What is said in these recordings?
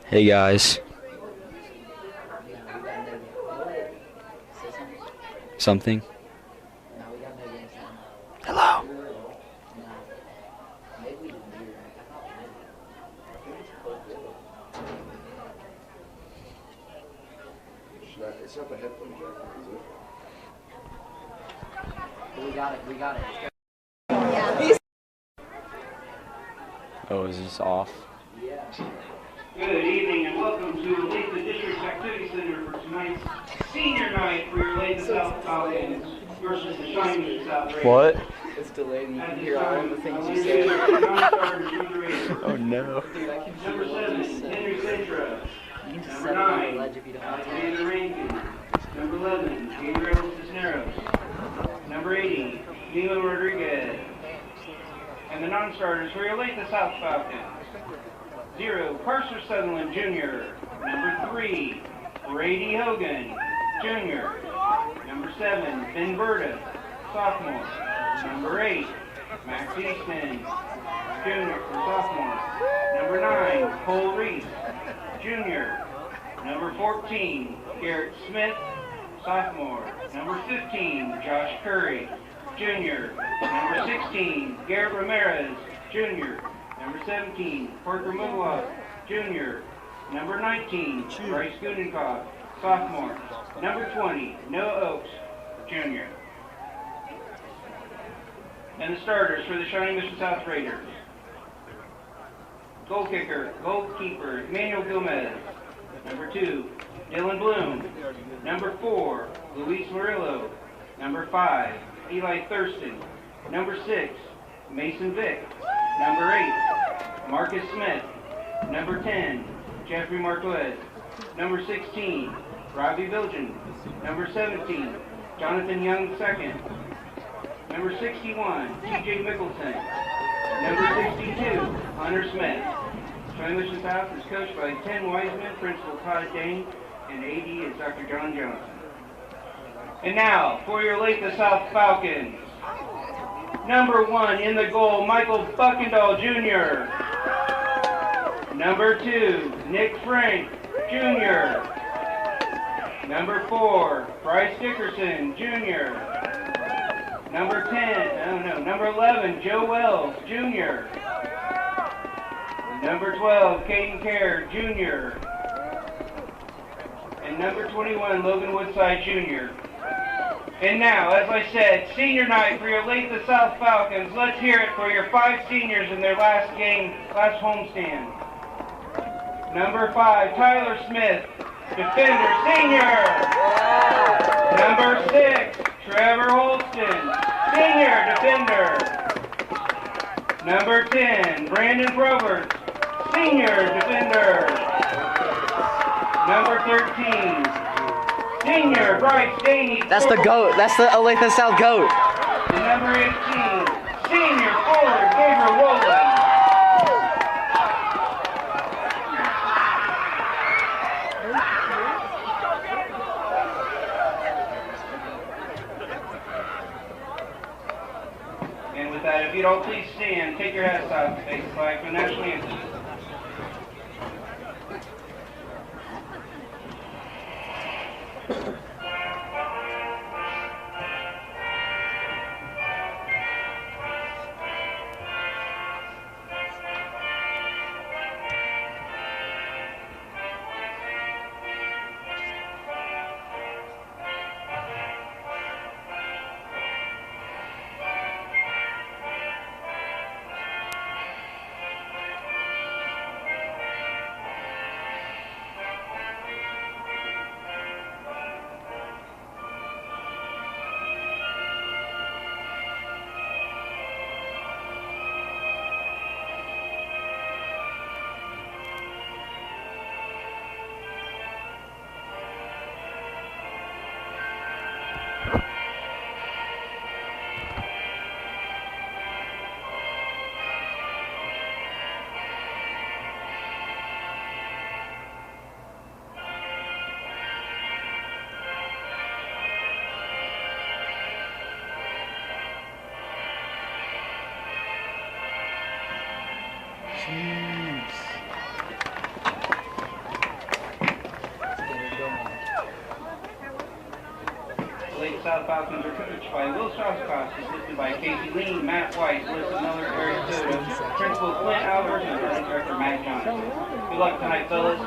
Hey guys. Something? Hello. It's not the headphone jack, is it? We got it. Oh, is this off? Good evening and welcome to Olathe District Activity Center for tonight's senior night for your Olathe South Falcons versus the Shawnee South Raiders. What? It's delayed. You At can this hear all time, of the things I'll you introduce say. our non-starters from the Raiders. Oh no. Dude, I can hear Number what 7, you say. Henry Centra. You can just Number set it on 9, the ledge if you don't want to. Alexander Rankin. Number 11, Gabriel Cisneros. Number 80, Nilo Rodriguez. And the non-starters for your Olathe South Falcons. 0, Carcer Sutherland Jr. Number 3, Brady Hogan Jr. Number 7, Ben Berta, sophomore. Number 8, Max Easton Jr. sophomore. Number 9, Cole Reese Jr. Number 14, Garrett Smith, sophomore. Number 15, Josh Curry Jr. Number 16, Garrett Ramirez Jr. Number 17, Parker Mugloff Jr. Number 19, Bryce Gudenkopf, sophomore. Number 20, Noah Oakes Jr. And the starters for the Shawnee Mission South Raiders. Goalkeeper, Emmanuel Gomez. Number 2, Dylan Bloom. Number 4, Luis Murillo. Number 5, Eli Thurston. Number 6, Mason Vick. Number 8, Marcus Smith. Number 10, Jeffrey Marquez. Number 16, Robbie Bilgen. Number 17, Jonathan Young II. Number 61, TJ Mickelson. Number 62, Hunter Smith. Shawnee Mission South is coached by Tim Wiseman, Principal Todd Dane, and AD is Dr. John Johnson. And now, for your Olathe South Falcons. Number 1 in the goal, Michael Buckendahl Jr. Number 2, Nick Frank Jr. Number 4, Bryce Dickerson Jr. Number 11, Joe Wells Jr. Number 12, Caden Kerr Jr. And number 21, Logan Woodside Jr. And now, as I said, senior night for your Olathe South Falcons. Let's hear it for your 5 seniors in their last homestand. Number 5, Tyler Smith, defender, senior. Number 6, Trevor Holston, senior defender. Number 10, Brandon Probert, senior defender. Number 13, senior Bryce Daney. That's the GOAT. That's the Olathe South GOAT. And number 18, senior forward Gabriel Rowland. And with that, if you'd all please stand, take your hats off, face the flag for the national anthem. Falcons are coached by Will Strauss, assisted by Casey Lean, Matt White, Melissa Miller, Eric Soto, Principal Clint Albers, and Learning Director Matt Johnson. Good luck tonight, fellas.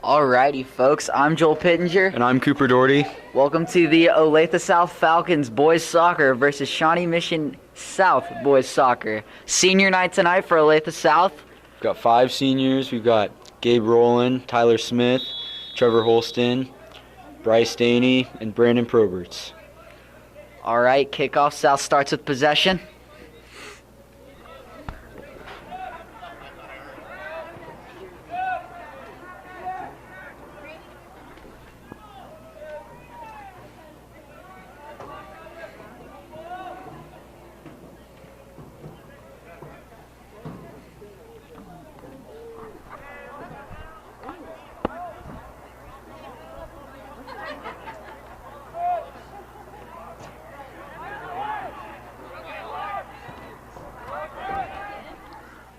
Alrighty, folks. I'm Joel Pittenger. And I'm Cooper Doherty. Welcome to the Olathe South Falcons boys soccer versus Shawnee Mission South boys soccer. Senior night tonight for Olathe South. We've got 5 seniors. We've got Gabe Rowland, Tyler Smith, Trevor Holston, Bryce Daney, and Brandon Proberts. Alright, kickoff. South starts with possession.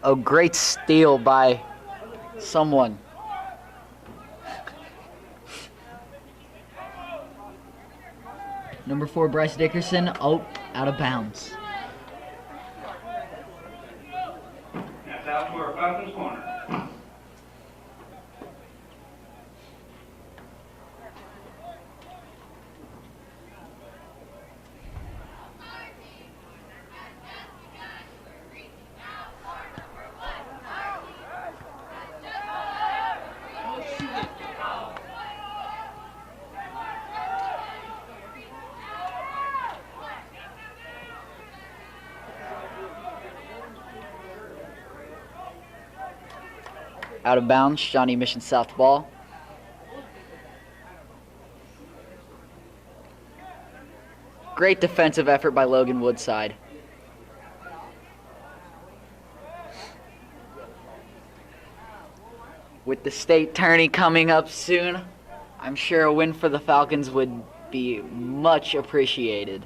A great steal by someone. Number 4, Bryce Dickerson. Oh, out of bounds. That's out for Falcons corner. Out of bounds, Shawnee Mission South ball. Great defensive effort by Logan Woodside. With the state tourney coming up soon, I'm sure a win for the Falcons would be much appreciated.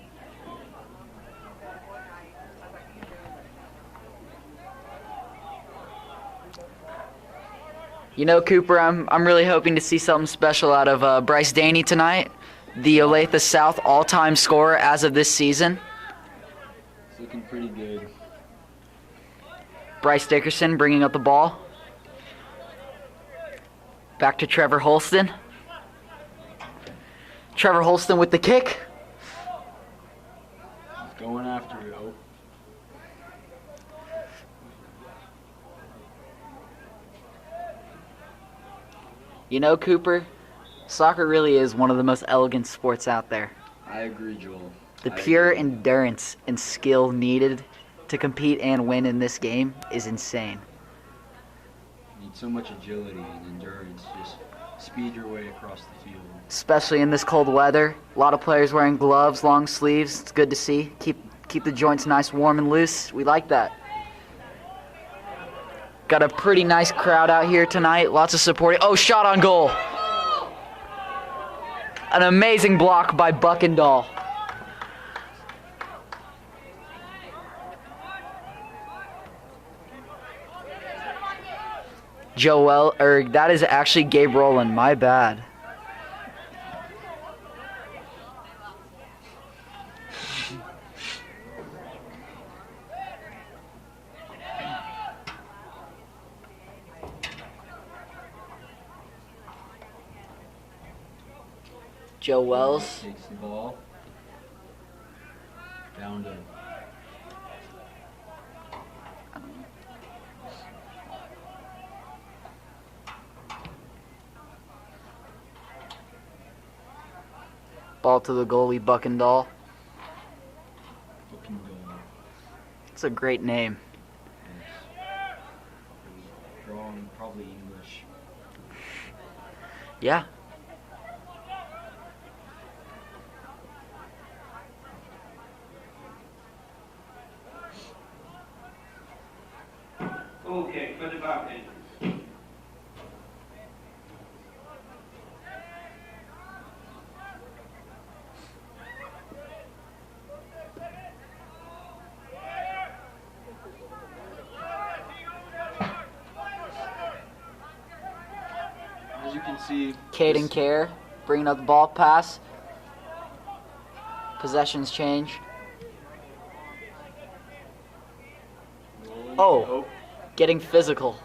You know, Cooper, I'm really hoping to see something special out of Bryce Daney tonight, the Olathe South all-time scorer as of this season. It's looking pretty good. Bryce Dickerson bringing up the ball. Back to Trevor Holston. Trevor Holston with the kick. Going after it. Oh. You know, Cooper, soccer really is one of the most elegant sports out there. I agree, Joel. The pure endurance and skill needed to compete and win in this game is insane. You need so much agility and endurance. Just speed your way across the field. Especially in this cold weather. A lot of players wearing gloves, long sleeves. It's good to see. Keep the joints nice, warm, and loose. We like that. Got a pretty nice crowd out here tonight. Lots of supporting. Oh, shot on goal. An amazing block by Buckendahl. That is actually Gabe Rowland. My bad. Joe Wells. Takes the ball. Found him. Ball to the goalie, Buckendahl. It's a great name. Wrong, probably English. Yeah. Okay, for the Falcons. As you can see, Caden Care bringing up the ball, pass. Possessions change. Oh, getting physical.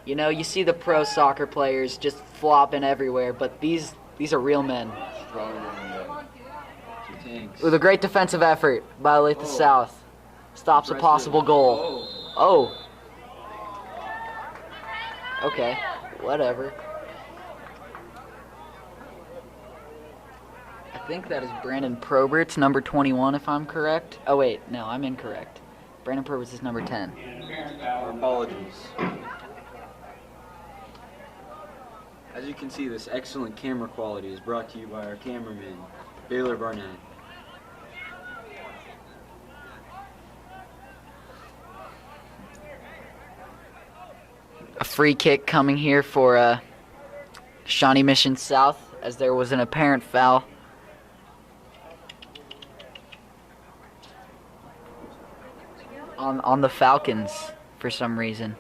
You know, you see the pro soccer players just flopping everywhere, but these are real men. Strong young men. With a great defensive effort by Olathe South. Stops a possible goal. Oh. Okay, whatever. I think that is Brandon Probert's number 21, if I'm correct. Oh, wait, no, I'm incorrect. Brandon Probert's is number 10. Our apologies. As you can see, this excellent camera quality is brought to you by our cameraman, Baylor Barnett. A free kick coming here for Shawnee Mission South, as there was an apparent foul. On the Falcons, for some reason.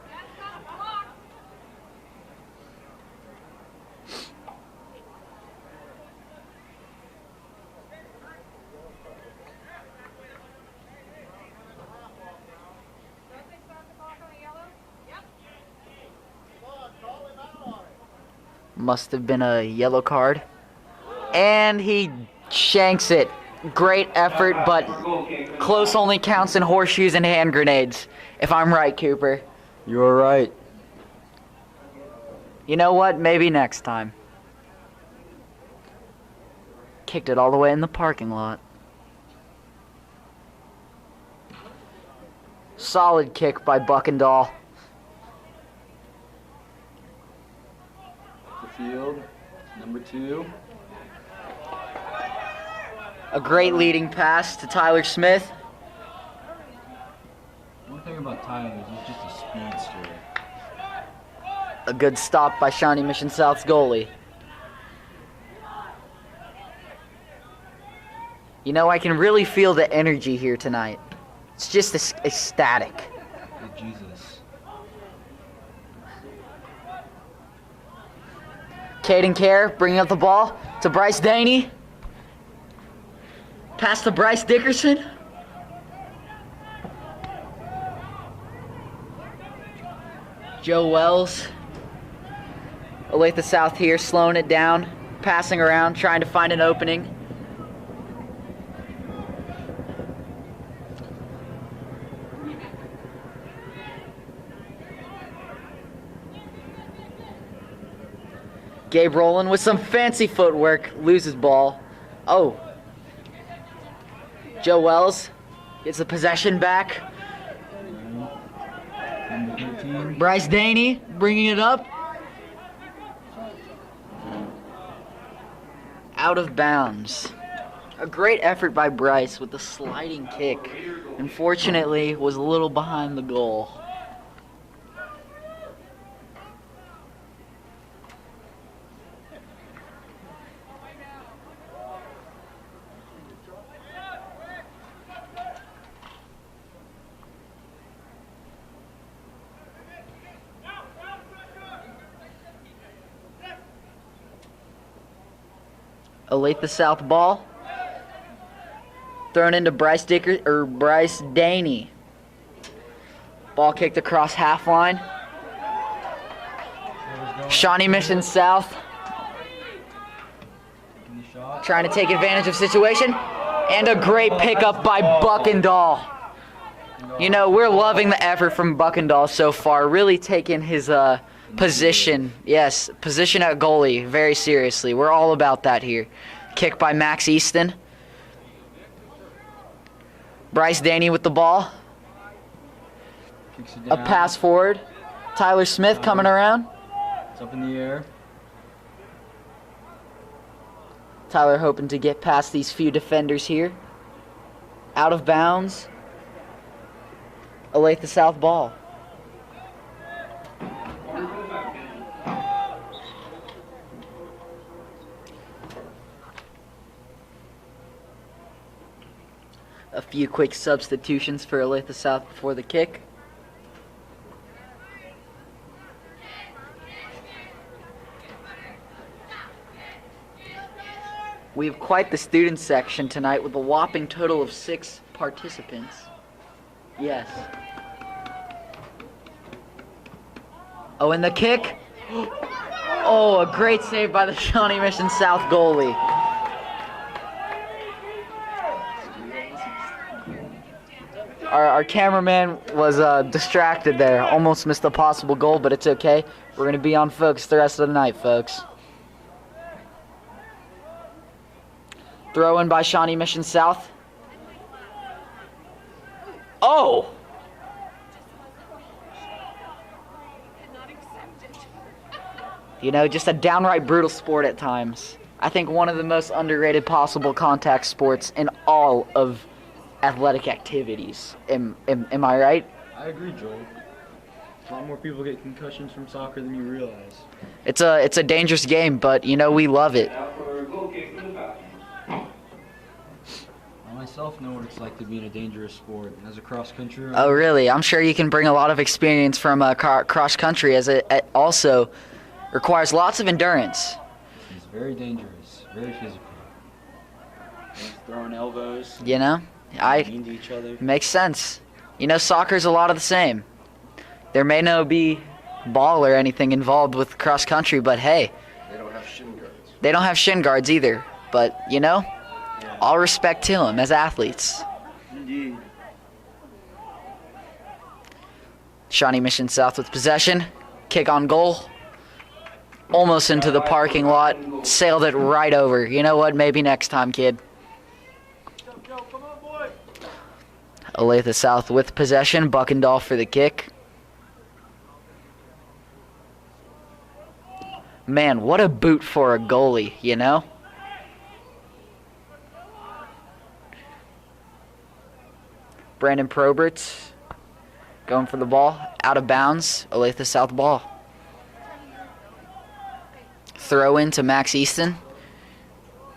Must have been a yellow card. And he shanks it. Great effort, but close only counts in horseshoes and hand grenades. If I'm right, Cooper. You're right. You know what? Maybe next time. Kicked it all the way in the parking lot. Solid kick by Buckendahl. The field, number 2. A great leading pass to Tyler Smith. One thing about Tyler is he's just a speedster. A good stop by Shawnee Mission South's goalie. You know, I can really feel the energy here tonight. It's just ecstatic. Hey, Jesus. Caden Care bringing up the ball to Bryce Daney. Pass to Bryce Dickerson. Joe Wells. Olathe South here, slowing it down, passing around, trying to find an opening. Gabe Rowland with some fancy footwork, loses ball. Oh. Joe Wells gets the possession back. Bryce Daney bringing it up. Out of bounds. A great effort by Bryce with the sliding kick. Unfortunately, was a little behind the goal. Olathe South ball. Thrown into Bryce Daney. Ball kicked across half line. Shawnee Mission South trying to take advantage of situation. And a great pickup by Buckendahl. You know, we're loving the effort from Buckendahl so far. Really taking his position. Yes, position at goalie very seriously. We're all about that here. Kick by Max Easton. Bryce Daney with the ball. A pass forward. Tyler Smith coming around. It's up in the air. Tyler hoping to get past these few defenders here. Out of bounds. Olathe South ball. A few quick substitutions for Olathe South before the kick. We have quite the student section tonight with a whopping total of 6 participants. Yes. Oh, and the kick. Oh, a great save by the Shawnee Mission South goalie. Our cameraman was distracted there. Almost missed a possible goal, but it's okay. We're going to be on focus the rest of the night, folks. Throw in by Shawnee Mission South. Oh! You know, just a downright brutal sport at times. I think one of the most underrated possible contact sports in all of athletic activities. Am I right? I agree, Joel. A lot more people get concussions from soccer than you realize. It's a dangerous game, but you know we love it. I myself know what it's like to be in a dangerous sport. As a cross country runner, Oh, really? I'm sure you can bring a lot of experience from cross country, as it also requires lots of endurance. it's very dangerous, very physical. Throwing elbows, You know, mean to each other. makes sense. You know, soccer's a lot of the same. There may not be ball or anything involved with cross country, but hey, They don't have shin guards. they don't have shin guards either. But you know, all respect to them as athletes. Indeed. Shawnee Mission South with possession. Kick on goal. Almost into the parking lot. Sailed it right over. You know what? Maybe next time, kid. Olathe South with possession. Buckendahl for the kick. Man, what a boot for a goalie, you know? Brandon Proberts going for the ball. Out of bounds. Olathe South ball. Throw in to Max Easton.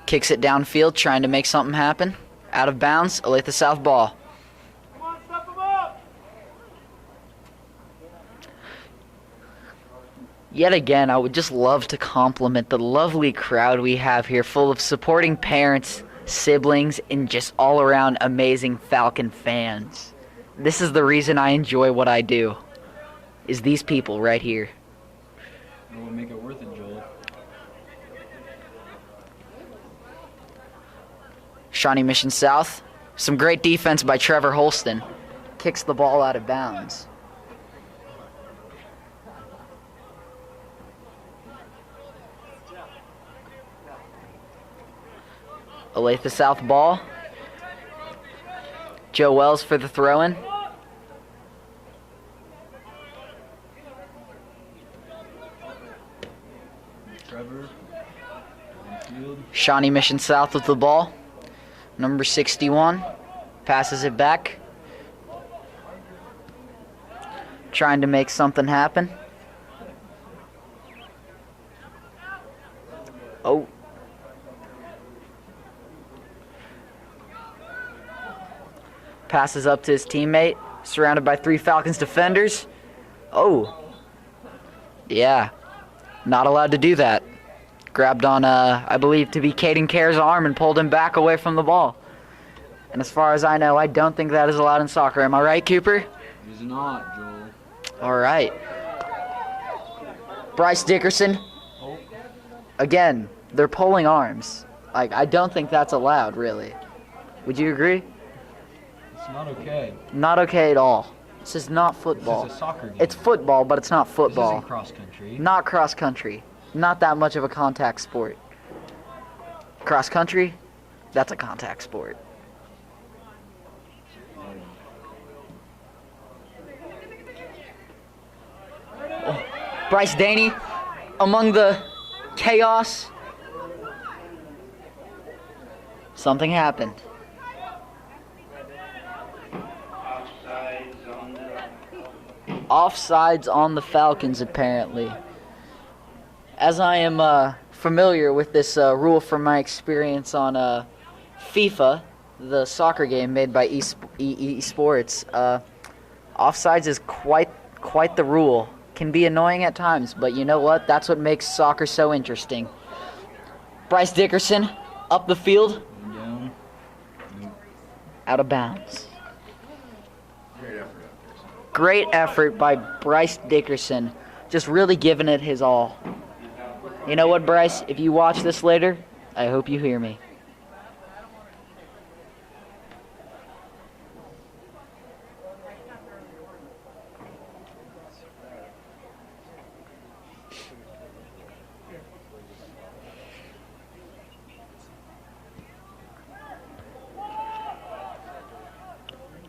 Kicks it downfield, trying to make something happen. Out of bounds. Olathe South ball. Yet again, I would just love to compliment the lovely crowd we have here, full of supporting parents, siblings, and just all-around amazing Falcon fans. This is the reason I enjoy what I do, is these people right here. What would make it worth it, Joel? Shawnee Mission South. Some great defense by Trevor Holston. Kicks the ball out of bounds. Olathe South ball. Joe Wells for the throw-in. Trevor. Field. Shawnee Mission South with the ball. Number 61 passes it back. Trying to make something happen. Oh. Passes up to his teammate. Surrounded by 3 Falcons defenders. Oh. Yeah. Not allowed to do that. Grabbed on, I believe, to be Caden Care's arm and pulled him back away from the ball. And as far as I know, I don't think that is allowed in soccer. Am I right, Cooper? He's not, Joel. All right. Bryce Dickerson. Again, they're pulling arms. Like, I don't think that's allowed, really. Would you agree? It's not okay. Not okay at all. This is not football. This is a soccer game. It's football, but it's not football. This isn't cross country. Not cross country. Not that much of a contact sport. Cross country, that's a contact sport. Oh, Bryce Daney among the chaos. Something happened. Offsides on the Falcons, apparently. As I am familiar with this rule from my experience on FIFA, the soccer game made by EA Sports, offsides is quite the rule. Can be annoying at times, but you know what? That's what makes soccer so interesting. Bryce Dickerson up the field, out of bounds. Great effort by Bryce Dickerson, just really giving it his all. You know what, Bryce? If you watch this later, I hope you hear me.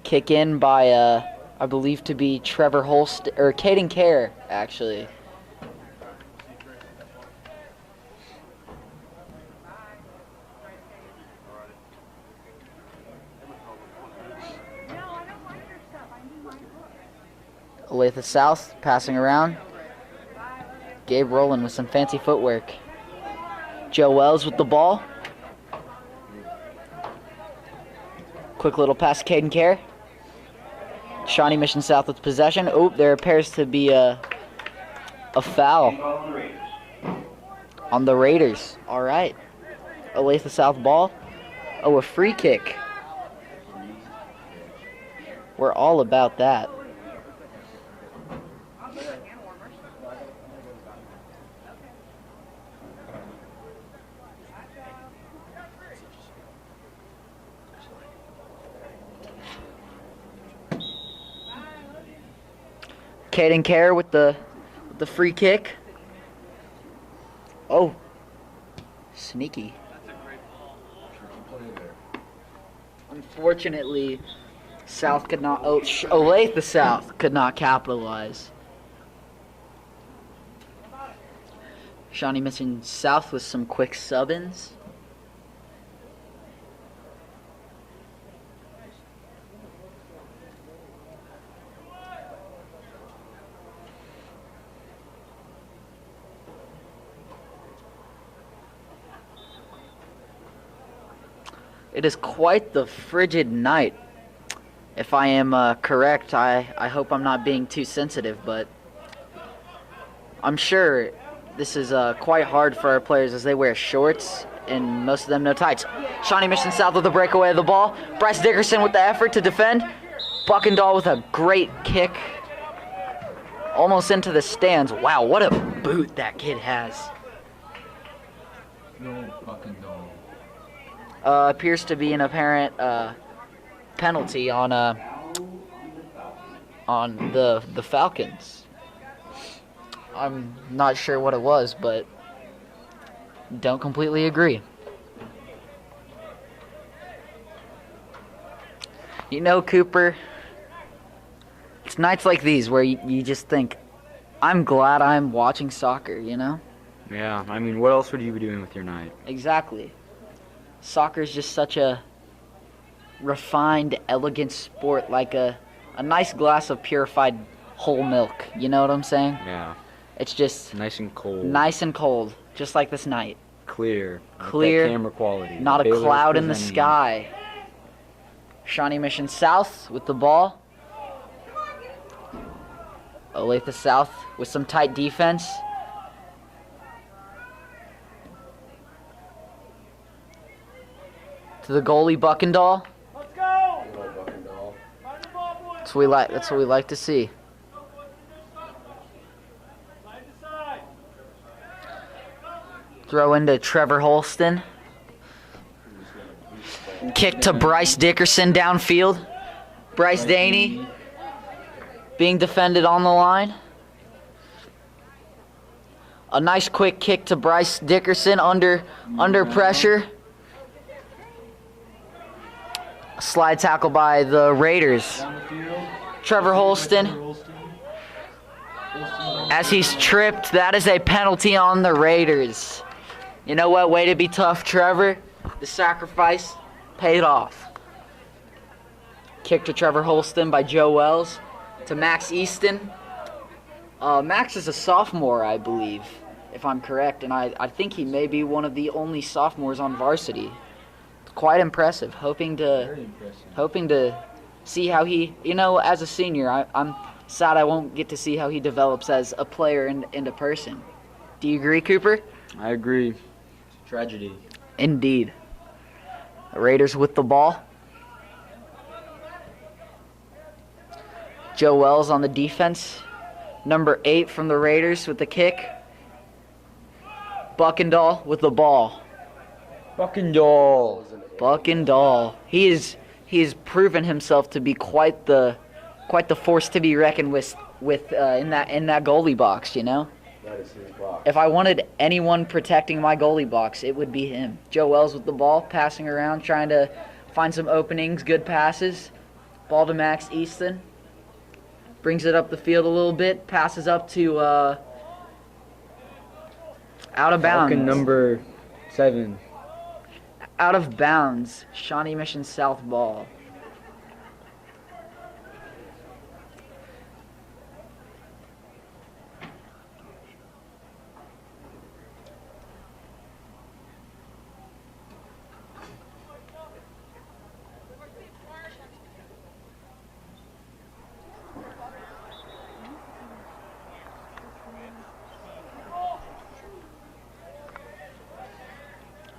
Kick in by, I believe to be Trevor Holst, or Caden Care, actually. Olathe South, passing around. Gabe Rowland with some fancy footwork. Joe Wells with the ball. Quick little pass to Caden Care. Shawnee Mission South with possession. Oh, there appears to be a foul on the Raiders. All right. Olathe South ball. Oh, a free kick. We're all about that. Caden Care with the free kick. Oh, sneaky. Unfortunately, South could not. Olathe South could not capitalize. Shawnee Mission South with some quick sub-ins. It is quite the frigid night. If I am correct, I hope I'm not being too sensitive, but I'm sure this is quite hard for our players as they wear shorts and most of them no tights. Shawnee Mission South with the breakaway of the ball. Bryce Dickerson with the effort to defend. Buckendahl with a great kick. Almost into the stands. Wow, what a boot that kid has. No Buckendahl. Appears to be an apparent penalty on the Falcons. I'm not sure what it was, but don't completely agree. You know, Cooper, it's nights like these where you just think, I'm glad I'm watching soccer, you know? Yeah, I mean, what else would you be doing with your night? Exactly. Soccer is just such a refined, elegant sport, like a nice glass of purified whole milk. You know what I'm saying? Yeah. It's just Nice and cold. nice and cold, just like this night. Clear. Like Clear, that camera quality. Not a Baylor's cloud in the presenting. sky. Shawnee Mission South with the ball. Olathe South with some tight defense. To the goalie Buckendall. Let's go! That's what we like. That's what we like to see. Side to side. Throw into Trevor Holston. Kick to Bryce Dickerson downfield. Bryce Daney being defended on the line. A nice quick kick to Bryce Dickerson under pressure. A slide tackle by the Raiders. Down the field. Trevor Holston. Holston. As he's tripped, that is a penalty on the Raiders. You know what? Way to be tough, Trevor. The sacrifice paid off. Kick to Trevor Holston by Joe Wells. To Max Easton. Max is a sophomore, I believe, if I'm correct. And I think he may be one of the only sophomores on varsity. Quite impressive. Very impressive. Hoping to see how he, as a senior, I'm sad I won't get to see how he develops as a player and a person. Do you agree, Cooper? I agree. It's a tragedy. Indeed. The Raiders with the ball. Joe Wells on the defense. Number 8 from the Raiders with the kick. Buckendall with the ball. Buckendall. Buckendall. He has proven himself to be quite the force to be reckoned with in that goalie box, That is his box. If I wanted anyone protecting my goalie box, it would be him. Joe Wells with the ball, passing around, trying to find some openings, good passes. Ball to Max Easton. Brings it up the field a little bit, passes up to out of bounds. Falcon number 7. Out of bounds. Shawnee Mission South ball.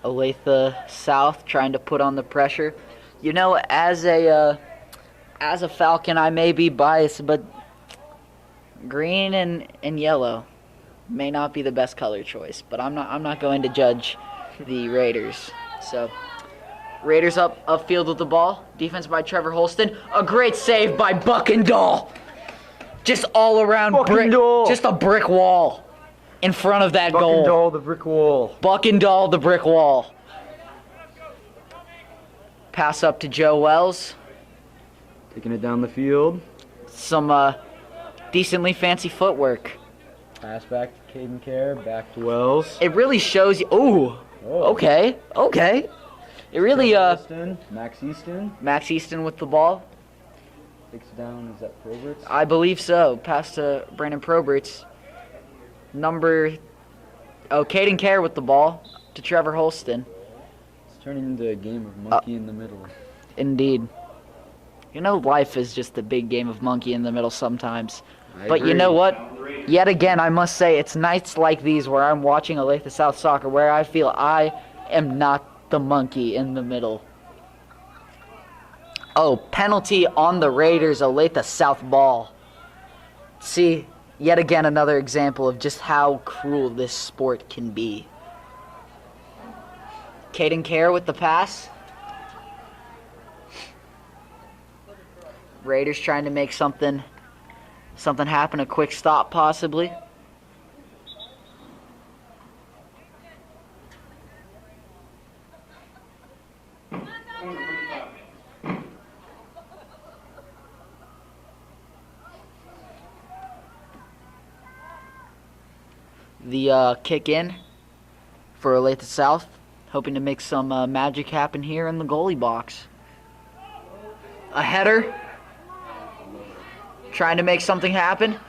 Olathe South trying to put on the pressure. As a Falcon, I may be biased, but green and yellow may not be the best color choice. But I'm not going to judge the Raiders. So Raiders upfield with the ball. Defense by Trevor Holston. A great save by Buckendall. Just all around brick. Buckendall. Just a brick wall in front of that goal. Buckendall, the brick wall. Buckendall, the brick wall. Pass up to Joe Wells. Taking it down the field. Some decently fancy footwork. Pass back to Caden Care. Back to Wells. It really shows you. Ooh. Oh. Okay. It really Holston, Max Easton. Max Easton with the ball. Takes it down. Is that Proberts? I believe so. Pass to Brandon Proberts. Caden Care with the ball to Trevor Holston. It's turning into a game of monkey in the middle. Indeed. Life is just a big game of monkey in the middle sometimes. But you agree. know what? Yet again, I must say, it's nights like these where I'm watching Olathe South soccer where I feel I am not the monkey in the middle. Oh, penalty on the Raiders, Olathe South ball. See, yet again, another example of just how cruel this sport can be. Caden Care with the pass. Raiders trying to make something happen, a quick stop possibly. The kick in for Olathe South. hoping to make some magic happen here in the goalie box. A header, trying to make something happen.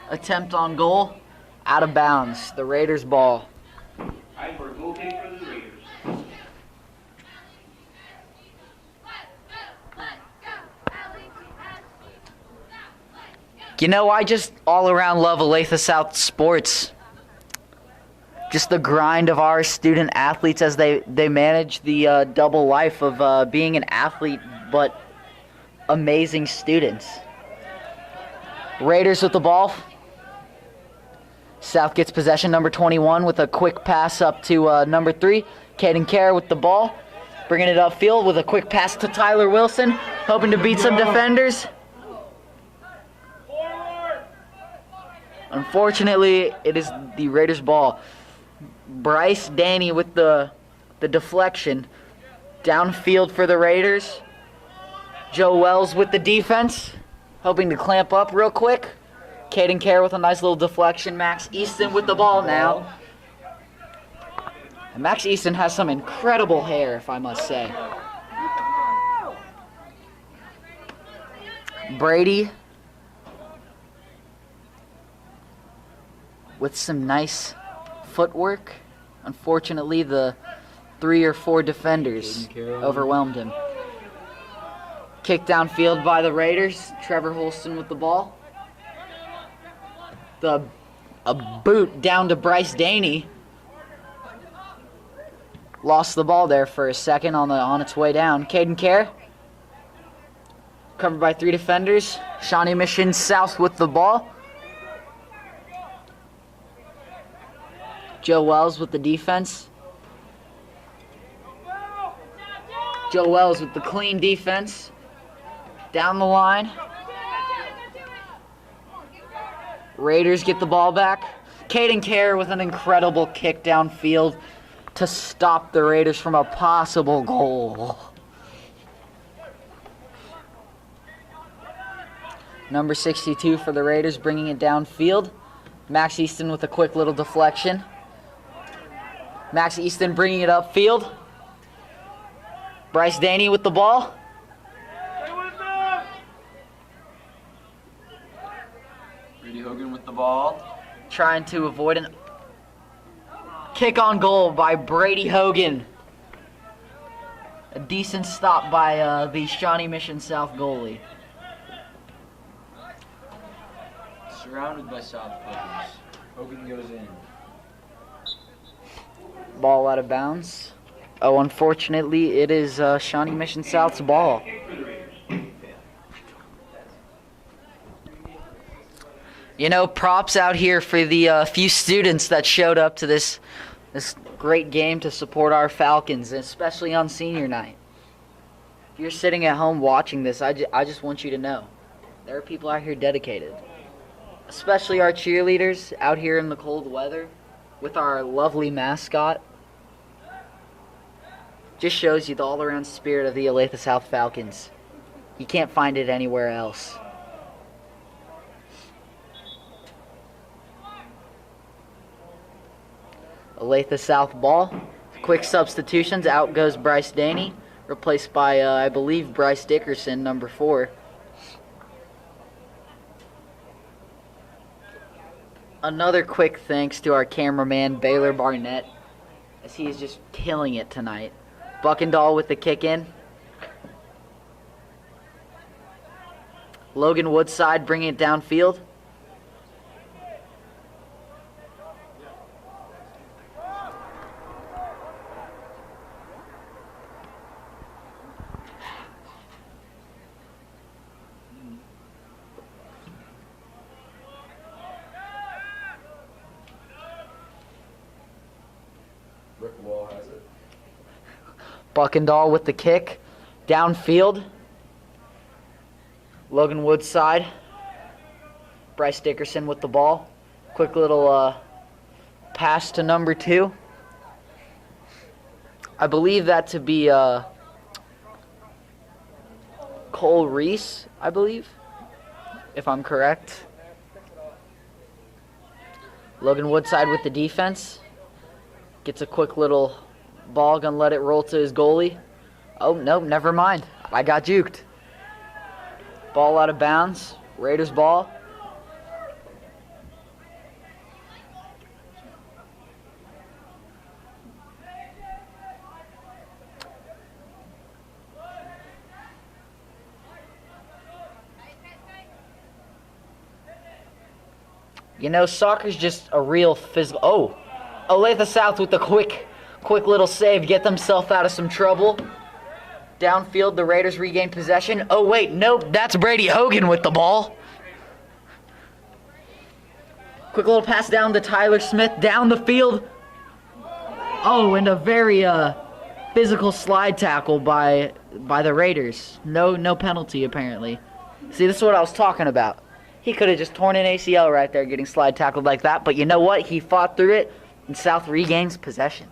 Attempt on goal, out of bounds. The Raiders' ball. Time for a goal kick for the Raiders. You know, I just all around love Olathe South sports. Just the grind of our student athletes as they manage the double life of being an athlete, but amazing students. Raiders with the ball. South gets possession, number 21, with a quick pass up to number 3. Caden Kerr with the ball. Bringing it upfield with a quick pass to Tyler Wilson, hoping to beat some defenders. Unfortunately, it is the Raiders' ball. Bryce Danny with the deflection. Downfield for the Raiders. Joe Wells with the defense, hoping to clamp up real quick. Caden Kerr with a nice little deflection. Max Easton with the ball now. And Max Easton has some incredible hair, if I must say. Brady with some nice footwork. Unfortunately, the 3 or 4 defenders overwhelmed him. Kick downfield by the Raiders. Trevor Holston with the ball. A boot down to Bryce Daney. Lost the ball there for a second on its way down. Caden Kerr. Covered by 3 defenders. Shawnee Mission South with the ball. Joe Wells with the defense. Joe Wells with the clean defense. Down the line. Raiders get the ball back. Caden Kerr with an incredible kick downfield to stop the Raiders from a possible goal. Number 62 for the Raiders, bringing it downfield. Max Easton with a quick little deflection. Max Easton bringing it upfield. Bryce Daney with the ball. Brady Hogan with the ball. Trying to avoid an kick on goal by Brady Hogan. A decent stop by the Shawnee Mission South goalie. Surrounded by South players. Hogan goes in. Ball out of bounds. Oh, unfortunately, it is Shawnee Mission South's ball. You know, props out here for the few students that showed up to this great game to support our Falcons, especially on senior night. If you're sitting at home watching this, I just want you to know, there are people out here dedicated. Especially our cheerleaders out here in the cold weather with our lovely mascot. Just shows you the all-around spirit of the Olathe South Falcons. You can't find it anywhere else. Olathe South ball. Quick substitutions. Out goes Bryce Daney, replaced by, I believe, Bryce Dickerson, number 4. Another quick thanks to our cameraman, Baylor Barnett, as he is just killing it tonight. Buckendahl with the kick in. Logan Woodside bringing it downfield. Rick Wall has it. Buckendahl with the kick. Downfield. Logan Woodside. Bryce Dickerson with the ball. Quick little pass to number 2. I believe that to be Cole Reese, I believe, if I'm correct. Logan Woodside with the defense. Gets a quick little ball, gonna let it roll to his goalie. Oh, nope, never mind. I got juked. Ball out of bounds. Raiders ball. You know, soccer's just a real physical... Oh, Olathe South with the quick little save. Get themselves out of some trouble. Downfield, the Raiders regain possession. Oh, wait, nope, that's Brady Hogan with the ball. Quick little pass down to Tyler Smith, down the field. Oh, and a very physical slide tackle by the Raiders. No penalty, apparently. See, this is what I was talking about. He could have just torn an ACL right there getting slide tackled like that, but you know what? He fought through it, and South regains possession.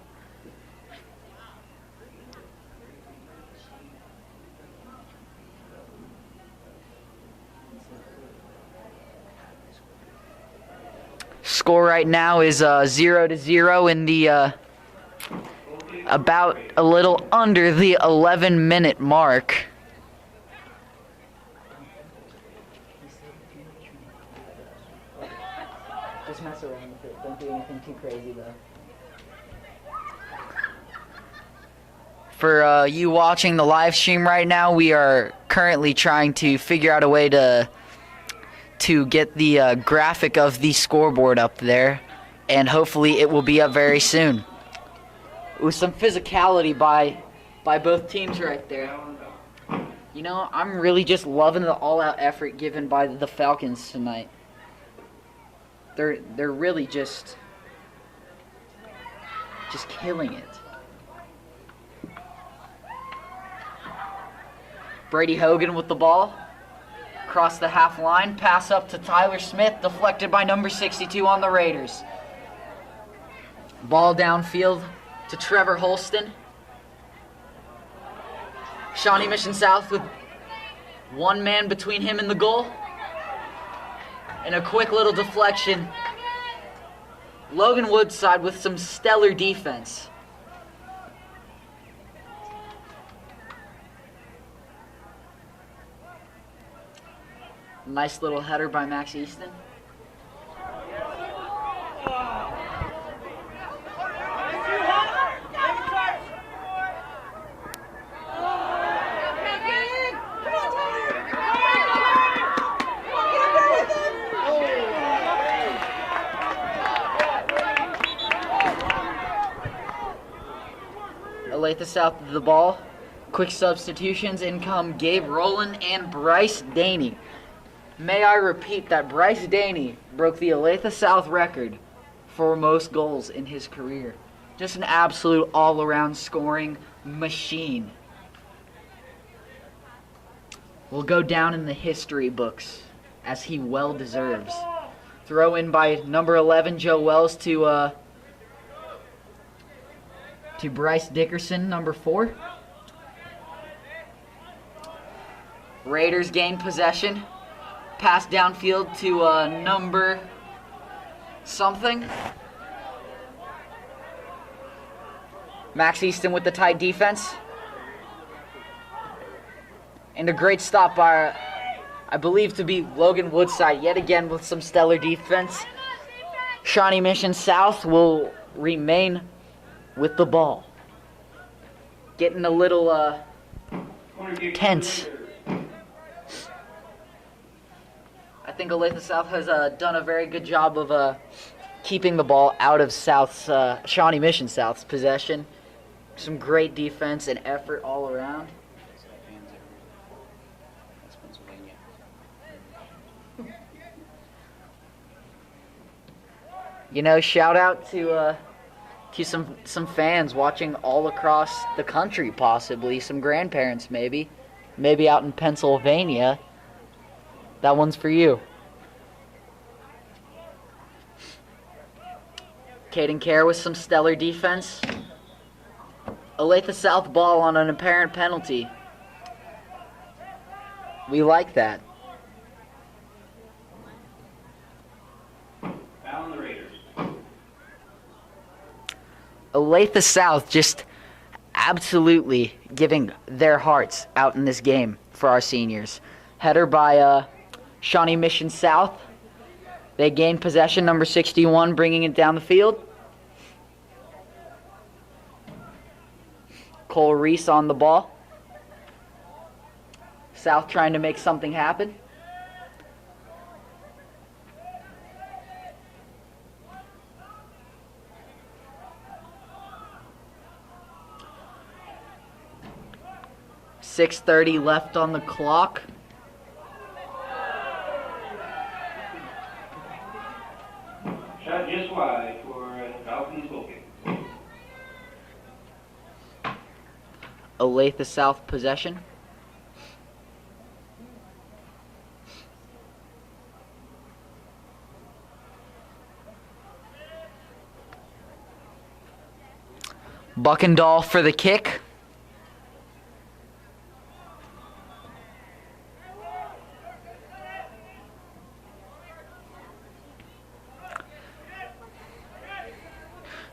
Score right now is 0-0 in the about a little under the 11-minute mark. Just mess around with it. Don't do anything too crazy though. For you watching the live stream right now, we are currently trying to figure out a way to get the graphic of the scoreboard up there, and hopefully it will be up very soon. With some physicality by both teams right there. You know, I'm really just loving the all-out effort given by the Falcons tonight. They're really just killing it. Brady Hogan with the ball. Across the half line, pass up to Tyler Smith, deflected by number 62 on the Raiders. Ball downfield to Trevor Holston. Shawnee Mission South with one man between him and the goal. And a quick little deflection. Logan Woodside with some stellar defense. Nice little header by Max Easton. Olathe South of the ball. Quick substitutions. In come Gabe Rowland and Bryce Daney. May I repeat that Bryce Daney broke the Olathe South record for most goals in his career. Just an absolute all-around scoring machine. Will go down in the history books as he well deserves. Throw in by number 11, Joe Wells, to Bryce Dickerson, number 4. Raiders gain possession. Pass downfield to number something. Max Easton with the tight defense. And a great stop by, I believe to be Logan Woodside, yet again with some stellar defense. Shawnee Mission South will remain with the ball. Getting a little tense. I think Olathe South has done a very good job of keeping the ball out of South's, Shawnee Mission South's possession. Some great defense and effort all around. You know, shout out to some fans watching all across the country, possibly some grandparents, maybe out in Pennsylvania. That one's for you. Caden Kerr with some stellar defense. Olathe South ball on an apparent penalty. We like that. Foul on the Raiders. Olathe South just absolutely giving their hearts out in this game for our seniors. Header by Shawnee Mission South. They gain possession, number 61, bringing it down the field. Cole Reese on the ball. South trying to make something happen. .6:30 left on the clock. Shot just wide for Falcons goal kick. Olathe South possession. Buckendahl for the kick.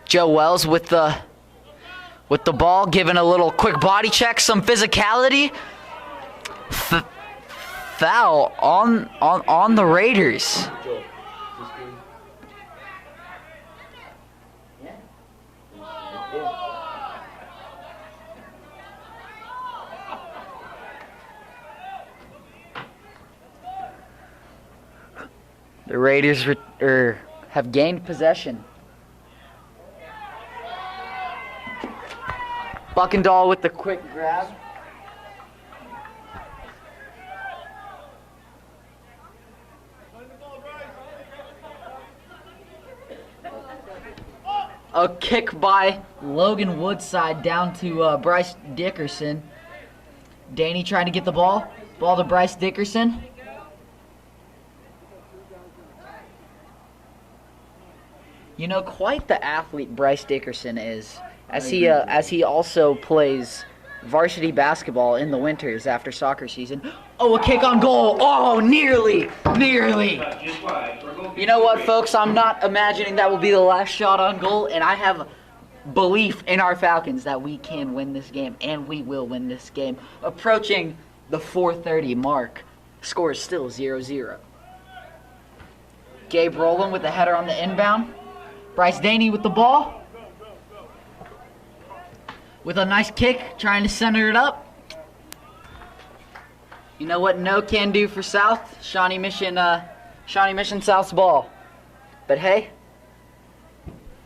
Joe Wells with the ball, giving a little quick body check, some physicality. Foul on the Raiders. Joel, this good? The Raiders have gained possession. Buckendahl with the quick grab. A kick by Logan Woodside down to Bryce Dickerson. Danny trying to get the ball. Ball to Bryce Dickerson. You know, quite the athlete Bryce Dickerson is, as he also plays varsity basketball in the winters after soccer season. Oh, a kick on goal! Oh, nearly! Shot just wide for goal kick. You know what, folks? I'm not imagining that will be the last shot on goal, and I have belief in our Falcons that we can win this game, and we will win this game. Approaching the 4:30 mark. Score is still 0-0. Gabe Rowland with the header on the inbound. Bryce Daney with the ball. With a nice kick, trying to center it up. You know what no can do for South? Shawnee Mission South's ball. But hey,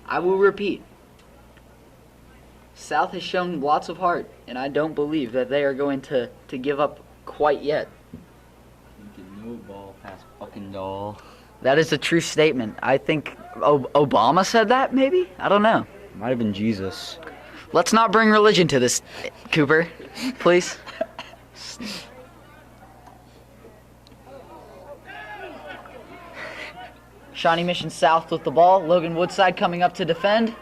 I will repeat. South has shown lots of heart, and I don't believe that they are going to give up quite yet. No ball past Buckendahl. That is a true statement. I think Obama said that, maybe? I don't know. Might have been Jesus. Let's not bring religion to this, Cooper. Please. Shawnee Mission South with the ball. Logan Woodside coming up to defend.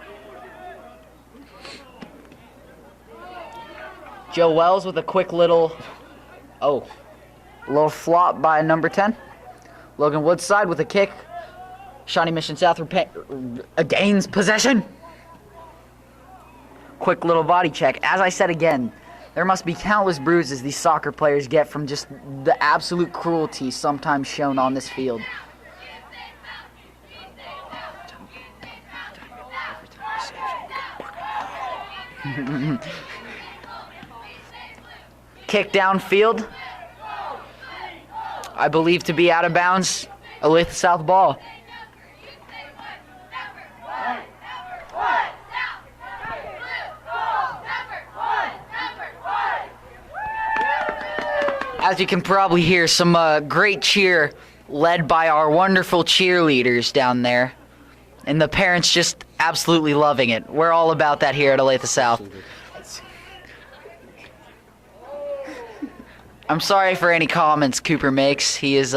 Joe Wells with a quick little flop by number 10. Logan Woodside with a kick. Shawnee Mission South gains possession. Quick little body check. As I said again, there must be countless bruises these soccer players get from just the absolute cruelty sometimes shown on this field. Kick downfield. I believe to be out of bounds. Olathe South ball. As you can probably hear, some great cheer led by our wonderful cheerleaders down there. And the parents just absolutely loving it. We're all about that here at Olathe South. I'm sorry for any comments Cooper makes. He is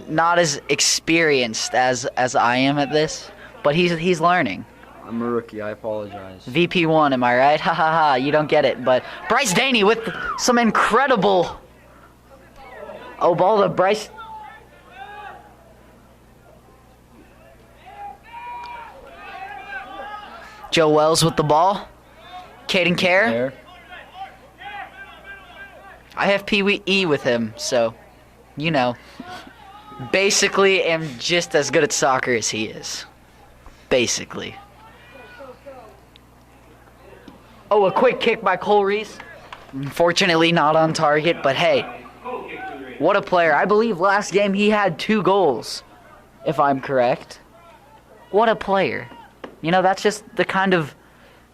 not as experienced as I am at this, but he's learning. I'm a rookie. I apologize. VP1, am I right? Ha ha ha, you don't get it. But Bryce Daney with some incredible... Oh, ball to Bryce... Joe Wells with the ball. Caden Care. There. I have Pee Wee E with him, so, you know. Basically am just as good at soccer as he is. Basically. Oh, a quick kick by Cole Reese. Unfortunately not on target, but hey, what a player. I believe last game he had 2 goals, if I'm correct. What a player. You know, that's just the kind of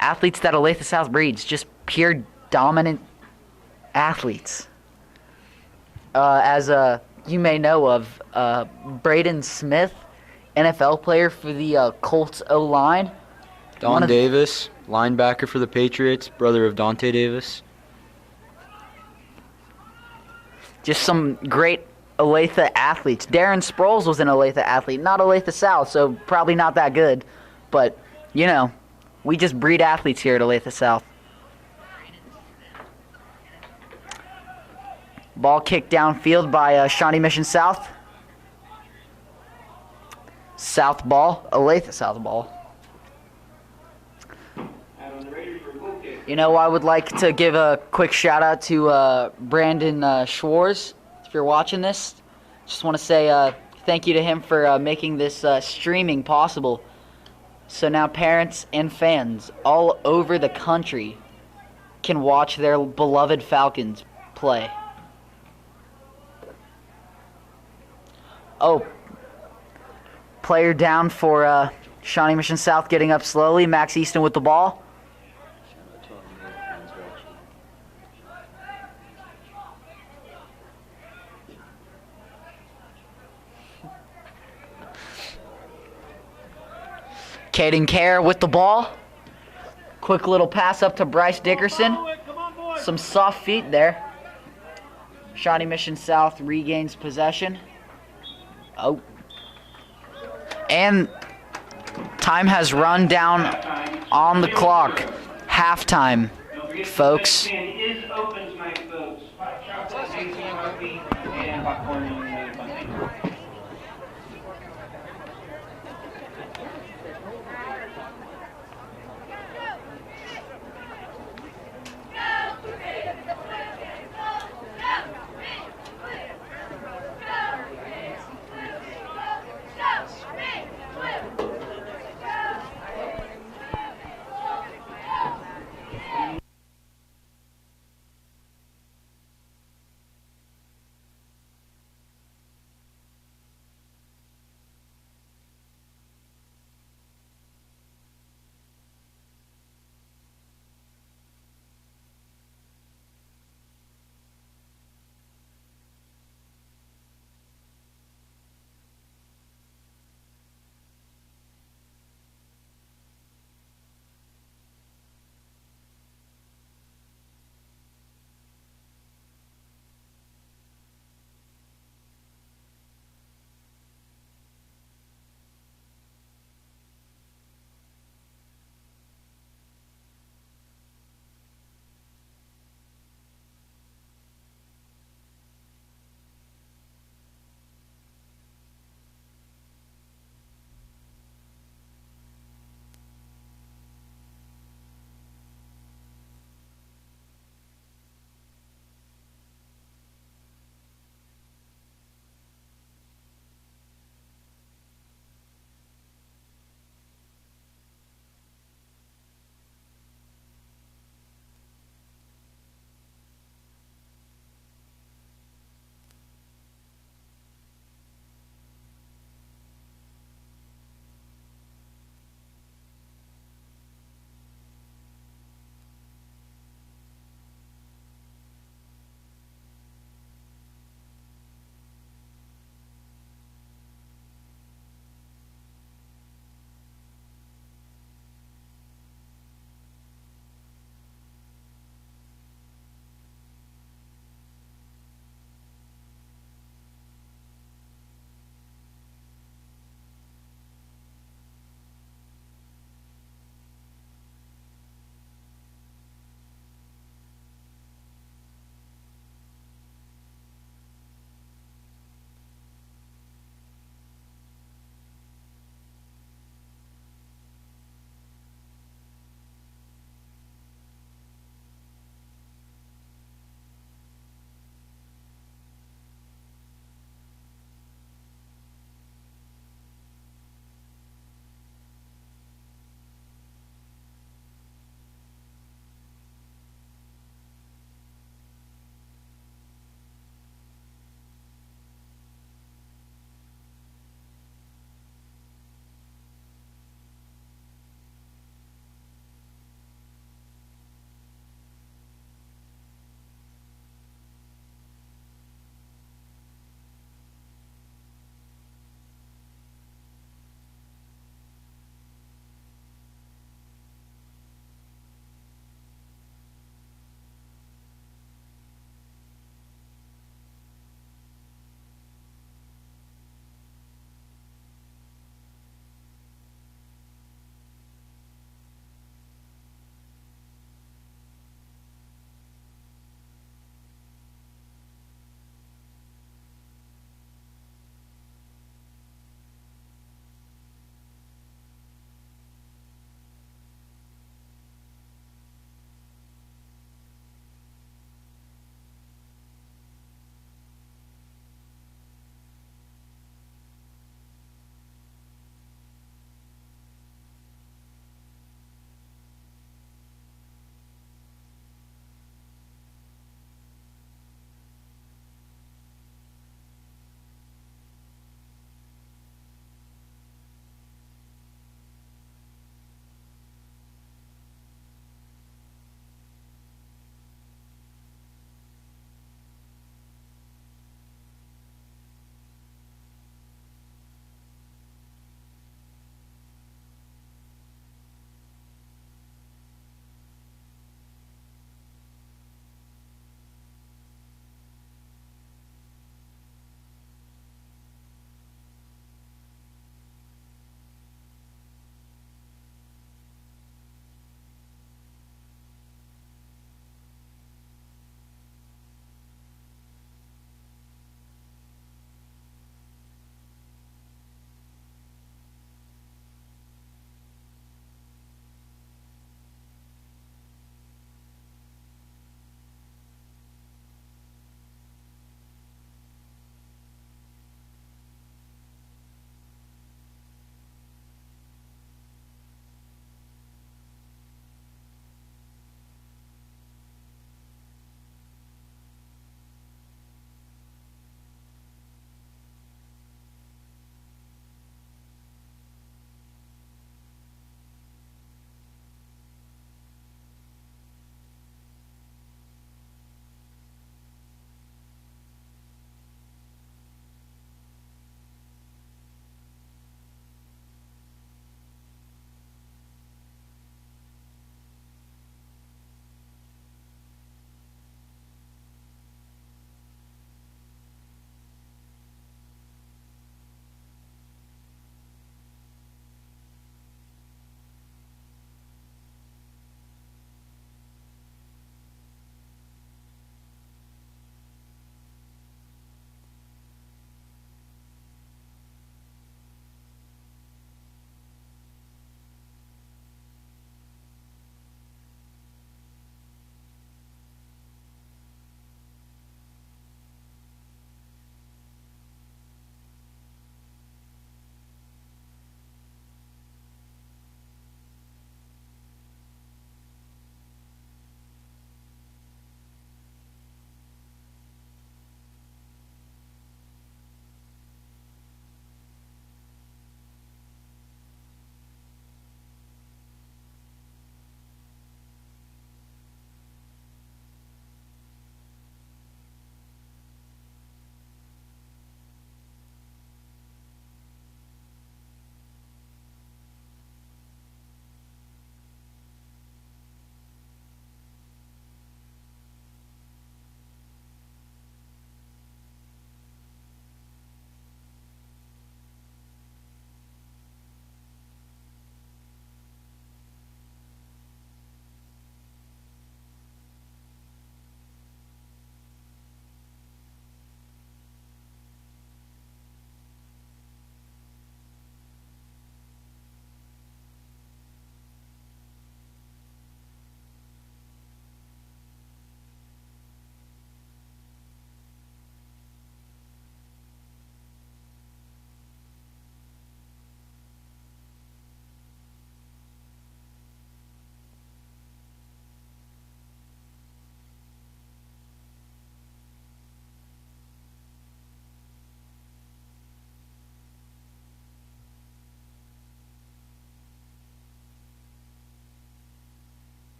athletes that Olathe South breeds. Just pure dominant athletes. As you may know of, Braden Smith, NFL player for the Colts O-line. Don Davis, linebacker for the Patriots, brother of Dante Davis. Just some great Olathe athletes. Darren Sproles was an Olathe athlete, not Olathe South, so probably not that good. But, you know, we just breed athletes here at Olathe South. Ball kicked downfield by Shawnee Mission South. South ball, Olathe South ball. You know, I would like to give a quick shout out to Brandon Schwartz. If you're watching this, just want to say thank you to him for making this streaming possible. So now parents and fans all over the country can watch their beloved Falcons play. Oh, player down for Shawnee Mission South, getting up slowly. Max Easton with the ball. Caden Care with the ball. Quick little pass up to Bryce Dickerson. Some soft feet there. Shawnee Mission South regains possession. Oh. And time has run down on the clock. Halftime, folks. Is open tonight, folks. Chocolate, amazing coffee, and popcorn and fun things.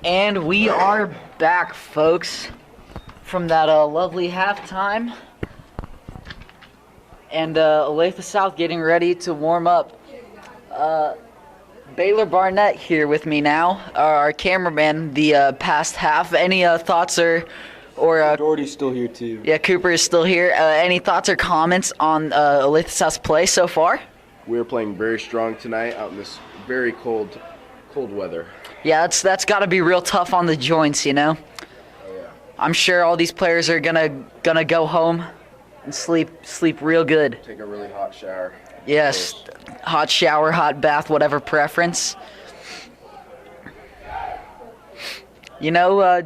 And we are back, folks, from that lovely halftime. And Olathe South getting ready to warm up. Baylor Barnett here with me now, our cameraman, the past half. Any thoughts or Doherty's still here too. yeah, Cooper is still here. Any thoughts or comments on Olathe South's play so far? We're playing very strong tonight out in this very cold weather. Yeah, that's got to be real tough on the joints, you know. Oh, yeah. I'm sure all these players are gonna go home and sleep real good. Take a really hot shower. Yes, hot shower, hot bath, whatever preference. You know,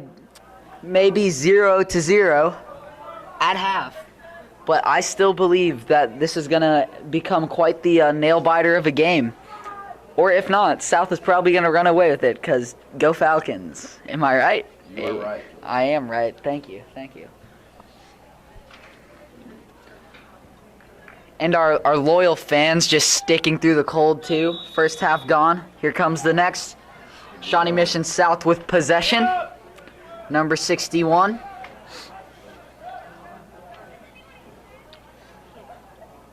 maybe 0-0 at half, but I still believe that this is gonna become quite the nail biter of a game. Or if not, South is probably gonna run away with it. Cause go Falcons. Am I right? You are right. I am right. Thank you. And our loyal fans just sticking through the cold too. First half gone. Here comes the next. Shawnee Mission South with possession. Number 61.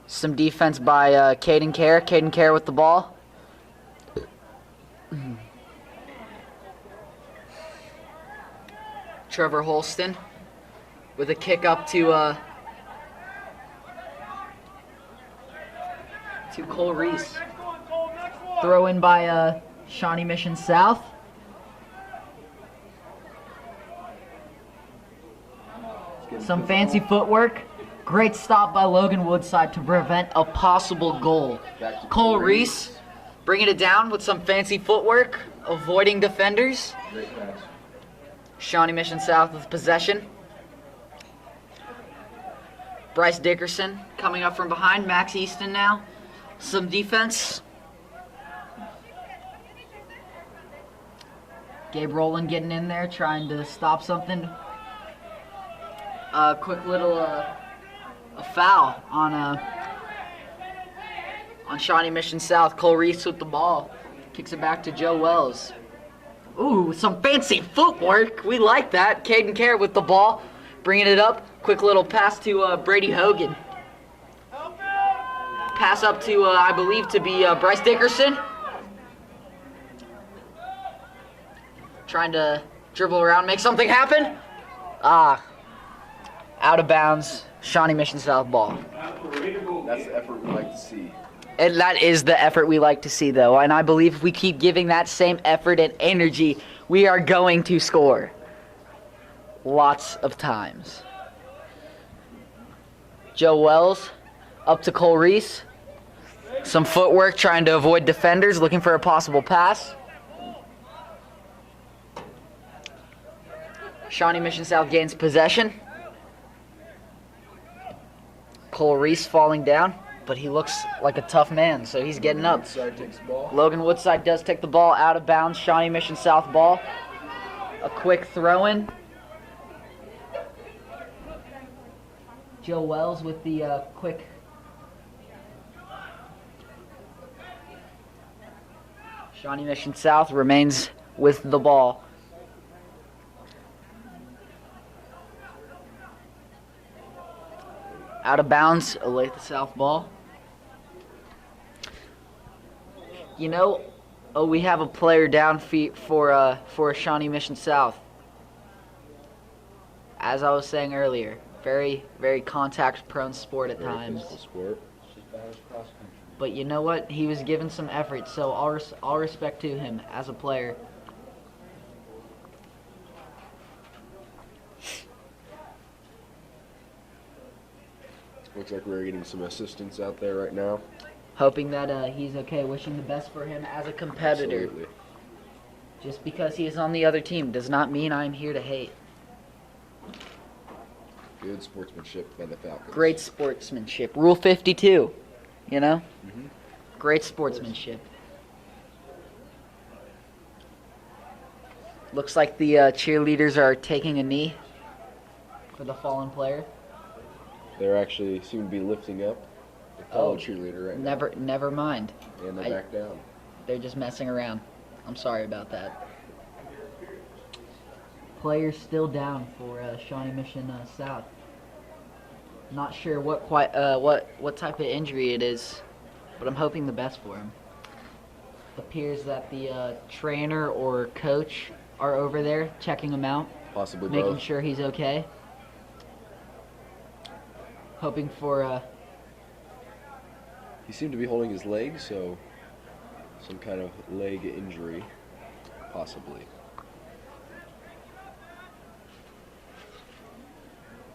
Some defense by Caden Kerr. Caden Kerr with the ball. Trevor Holston with a kick up to Cole Reese. Throw in by Shawnee Mission South. Some fancy footwork. Great stop by Logan Woodside to prevent a possible goal. Cole Reese bringing it down with some fancy footwork, avoiding defenders. Great pass. Shawnee Mission South with possession. Bryce Dickerson coming up from behind. Max Easton now. Some defense. Gabe Rowland getting in there, trying to stop something. Quick little a foul on Shawnee Mission South. Cole Reese with the ball. Kicks it back to Joe Wells. Ooh, some fancy footwork. We like that. Caden Kerr with the ball. Bringing it up. Quick little pass to Brady Hogan. Pass up to, I believe, to be Bryce Dickerson. Trying to dribble around, make something happen. Out of bounds. Shawnee Mission South ball. That's the effort we like to see. And that is the effort we like to see, though. And I believe if we keep giving that same effort and energy, we are going to score. Lots of times. Joe Wells up to Cole Reese. Some footwork trying to avoid defenders, looking for a possible pass. Shawnee Mission South gains possession. Cole Reese falling down, but he looks like a tough man, so he's getting up. Woodside takes the ball. Logan Woodside does take the ball out of bounds. Shawnee Mission South ball. A quick throw-in. Joe Wells with the quick. Shawnee Mission South remains with the ball. Out of bounds, Olathe South ball. You know, we have a player down feet for Shawnee Mission South. As I was saying earlier, very, very contact-prone sport at times. Physical sport. But you know what? He was given some effort, so all respect to him as a player. Looks like we're getting some assistance out there right now. Hoping that he's okay, wishing the best for him as a competitor. Absolutely. Just because he is on the other team does not mean I'm here to hate. Good sportsmanship by the Falcons. Great sportsmanship. Rule 52, you know? Mm-hmm. Great sportsmanship. Looks like the cheerleaders are taking a knee for the fallen player. They're actually soon to be lifting up the fellow cheerleader right now. Never mind. And they're back down. They're just messing around. I'm sorry about that. Players still down for Shawnee Mission South. Not sure what type of injury it is, but I'm hoping the best for him. Appears that the trainer or coach are over there checking him out, Possibly making both. sure he's okay. Hoping for He seemed to be holding his leg, so some kind of leg injury, possibly.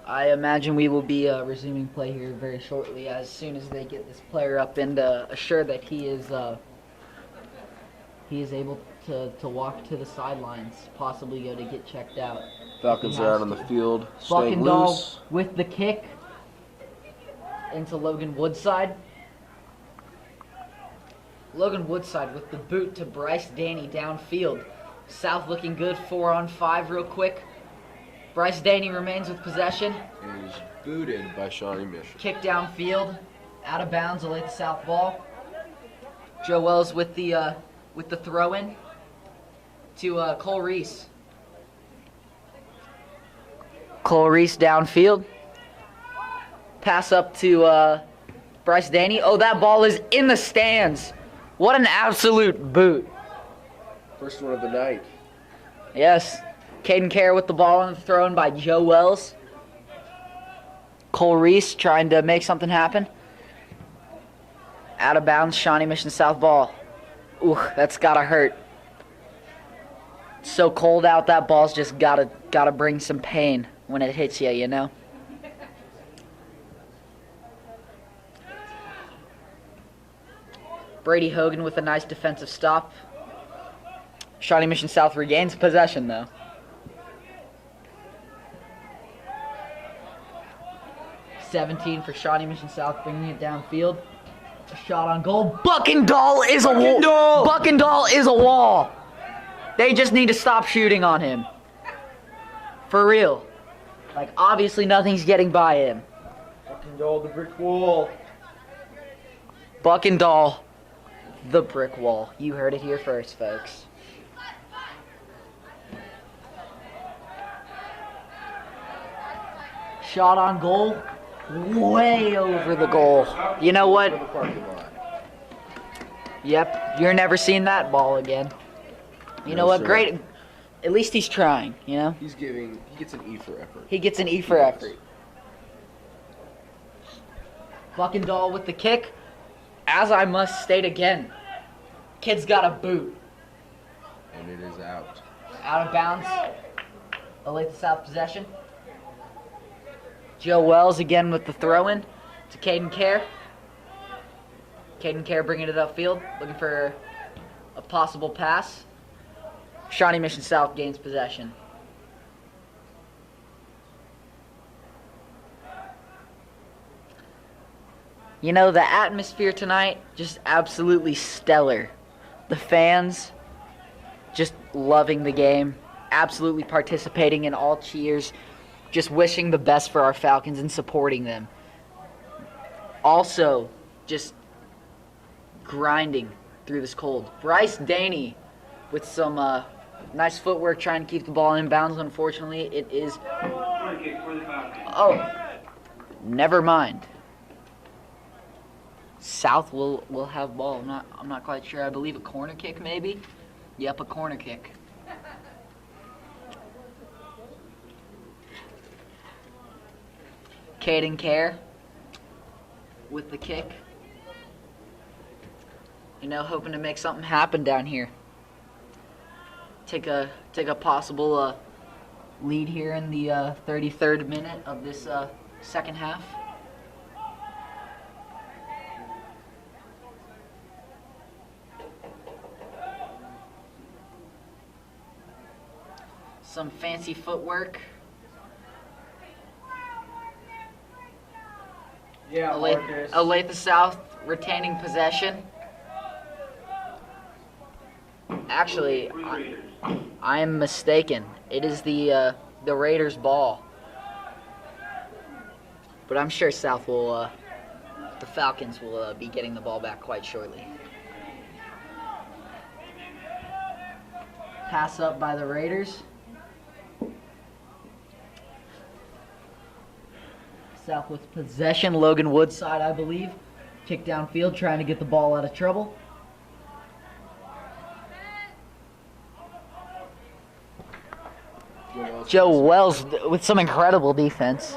I imagine we will be resuming play here very shortly as soon as they get this player up and assure that he is able to walk to the sidelines, possibly go to get checked out. Falcons He are has out on the to. field, staying Buckendall loose. with the kick into Logan Woodside. Logan Woodside with the boot to Bryce Danny downfield. South looking good, 4-on-5 real quick. Bryce Danny remains with possession. And is booted by Shawnee Mission. Kick downfield, out of bounds, Olathe South ball. Joe Wells with the throw-in to Cole Reese. Cole Reese downfield. Pass up to Bryce Danny. Oh, that ball is in the stands. What an absolute boot. First one of the night. Yes. Caden Kerr with the ball and thrown by Joe Wells. Cole Reese trying to make something happen. Out of bounds, Shawnee Mission South ball. Ooh, that's gotta hurt. It's so cold out, that ball's just gotta bring some pain when it hits you, you know? Brady Hogan with a nice defensive stop. Shawnee Mission South regains possession, though. .17 for Shawnee Mission South, bringing it downfield. A shot on goal. Buckendall is a wall. Buckendall is a wall. They just need to stop shooting on him. For real. Like, obviously nothing's getting by him. Buckendall, the brick wall. Buckendall, the brick wall. You heard it here first, folks. Shot on goal. Way over the goal. You know what? For the parking lot. Yep, you're never seeing that ball again. You know No, what? sir. Great. At least he's trying, you know? He gets an E for effort. He gets an E for effort. Buckendall with the kick. As I must state again, kid's got a boot. And it is out. Out of bounds. Olathe South possession. Joe Wells again with the throw-in to Caden Kerr. Caden Kerr bringing it upfield, looking for a possible pass. Shawnee Mission South gains possession. You know, the atmosphere tonight, just absolutely stellar. The fans, just loving the game, absolutely participating in all cheers, just wishing the best for our Falcons and supporting them. Also, just grinding through this cold. Bryce Daney with some nice footwork trying to keep the ball in bounds. Unfortunately, it is... Corner kick for the Falcons. Oh, never mind. South will have ball. I'm not quite sure. I believe a corner kick, maybe. Yep, a corner kick. Caden Kerr with the kick. You know, hoping to make something happen down here. Take a possible lead here in the 33rd minute of this second half. Some fancy footwork. Yeah, Marcus. Olathe South retaining possession. Actually, I am mistaken. It is the Raiders' ball. But I'm sure South will, the Falcons will be getting the ball back quite shortly. Pass up by the Raiders. South with possession. Logan Woodside, I believe. Kick downfield, trying to get the ball out of trouble. Joe Wells with some incredible defense.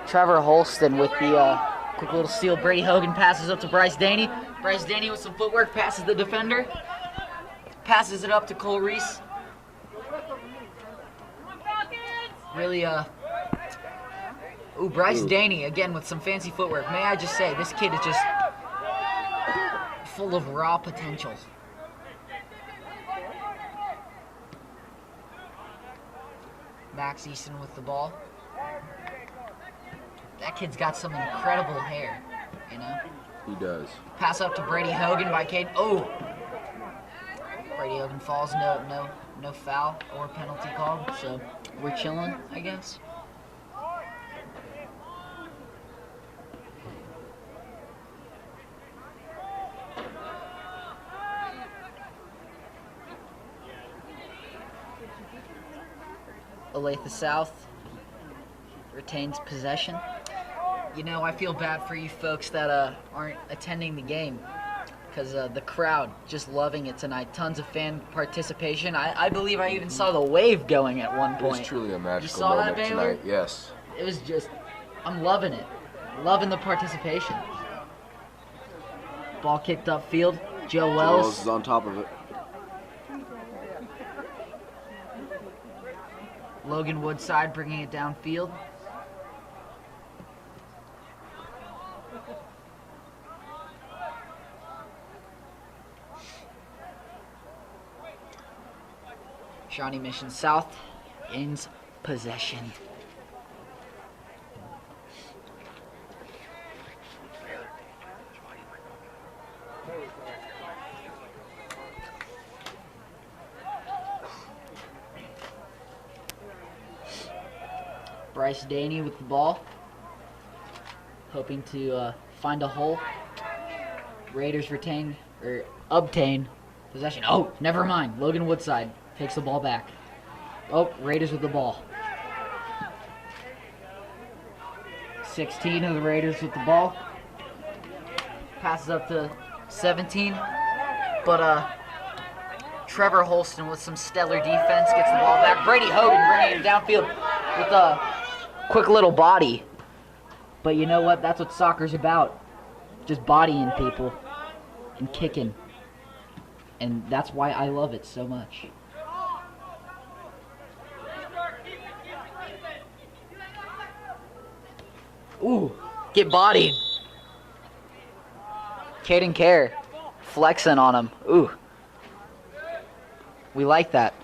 Trevor Holston with the quick little steal. Brady Hogan passes up to Bryce Daney. Bryce Daney with some footwork passes the defender. Passes it up to Cole Reese. Really, Bryce Daney again with some fancy footwork. May I just say, this kid is just full of raw potential. Max Easton with the ball. That kid's got some incredible hair, you know? He does. Pass up to Brady Hogan by Caden. Oh! Brady Hogan falls. No foul or penalty called, so we're chilling, I guess. Olathe South retains possession. You know, I feel bad for you folks that aren't attending the game, because the crowd just loving it tonight. Tons of fan participation. I believe I even saw the wave going at one It point. was truly a magical You saw that, moment Baylor? tonight. Yes. It was just, I'm loving it. Loving the participation. Ball kicked upfield. Joe Wells Wells. is on top of it. Logan Woodside bringing it downfield. Shawnee Mission South gains possession. Bryce Daney with the ball, hoping to find a hole. Raiders obtain possession. Oh, never mind. Logan Woodside takes the ball back. Oh, Raiders with the ball. 16 of the Raiders with the ball. Passes up to 17, but Trevor Holston with some stellar defense gets the ball back. Brady Hogan bringing it downfield with a quick little body. But you know what? That's what soccer's about. Just bodying people and kicking. And that's why I love it so much. Ooh, get bodied. Caden Care flexing on him. Ooh. We like that.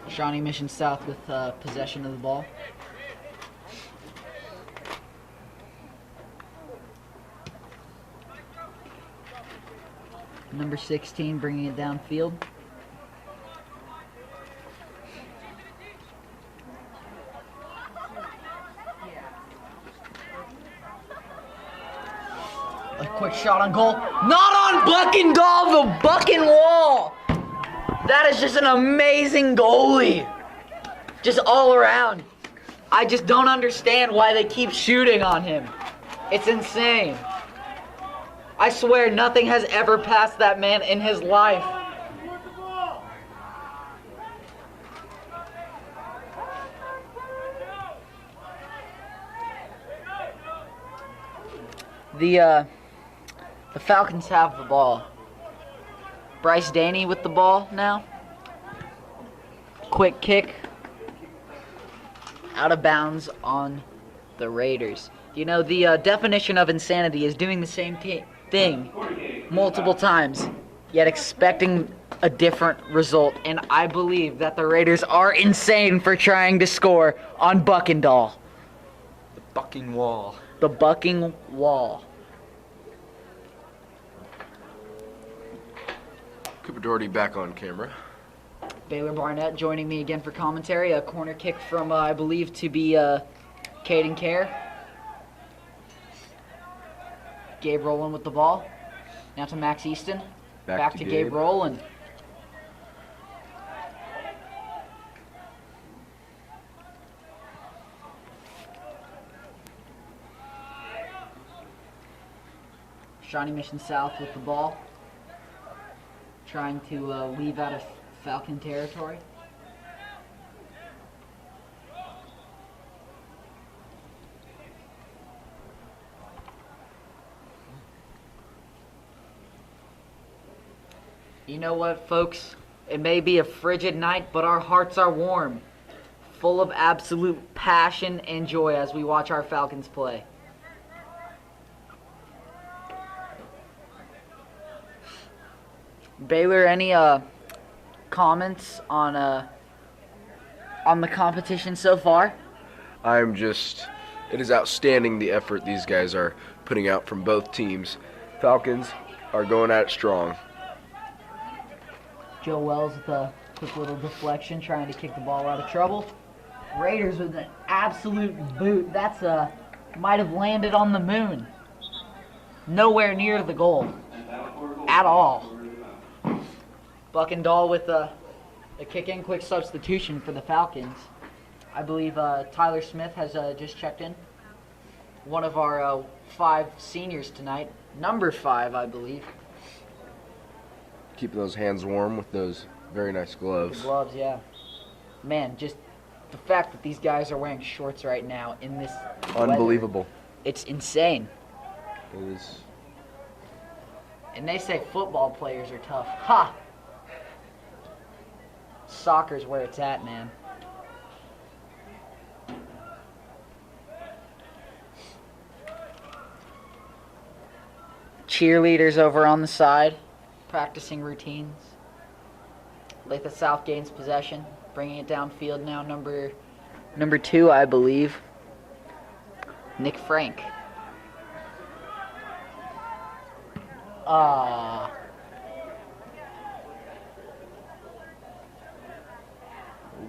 Shawnee Mission South with possession of the ball. Number 16 bringing it downfield. A quick shot on goal. Not on Buckendall, the Bucking Wall. That is just an amazing goalie. Just all around. I just don't understand why they keep shooting on him. It's insane. I swear nothing has ever passed that man in his life. The Falcons have the ball. Bryce Daney with the ball now. Quick kick. Out of bounds on the Raiders. You know, the definition of insanity is doing the same thing multiple times, yet expecting a different result. And I believe that the Raiders are insane for trying to score on Buckendall. The Bucking Wall. The Bucking Wall. Cooper Doherty back on camera. Baylor Barnett joining me again for commentary. A corner kick from, I believe, to be Caden Care. Gabe Rowland with the ball. Now to Max Easton. Back to Gabe Rowland. Shawnee Mission South with the ball. Trying to leave out of Falcon territory. You know what, folks? It may be a frigid night, but our hearts are warm, full of absolute passion and joy as we watch our Falcons play. Baylor, any comments on the competition so far? It is outstanding the effort these guys are putting out from both teams. Falcons are going at it strong. Joe Wells with a quick little deflection, trying to kick the ball out of trouble. Raiders with an absolute boot. That's might have landed on the moon. Nowhere near the goal at all. Buckendahl with a kick-in, quick substitution for the Falcons. I believe Tyler Smith has just checked in. One of our 5 seniors tonight. Number 5, I believe. Keep those hands warm with those very nice gloves. The gloves, yeah. Man, just the fact that these guys are wearing shorts right now in this Unbelievable. weather, it's insane. It is. And they say football players are tough. Ha! Soccer's where it's at, man. Cheerleaders over on the side, practicing routines. Olathe South gains possession, bringing it downfield now. Number 2, I believe, Nick Frank.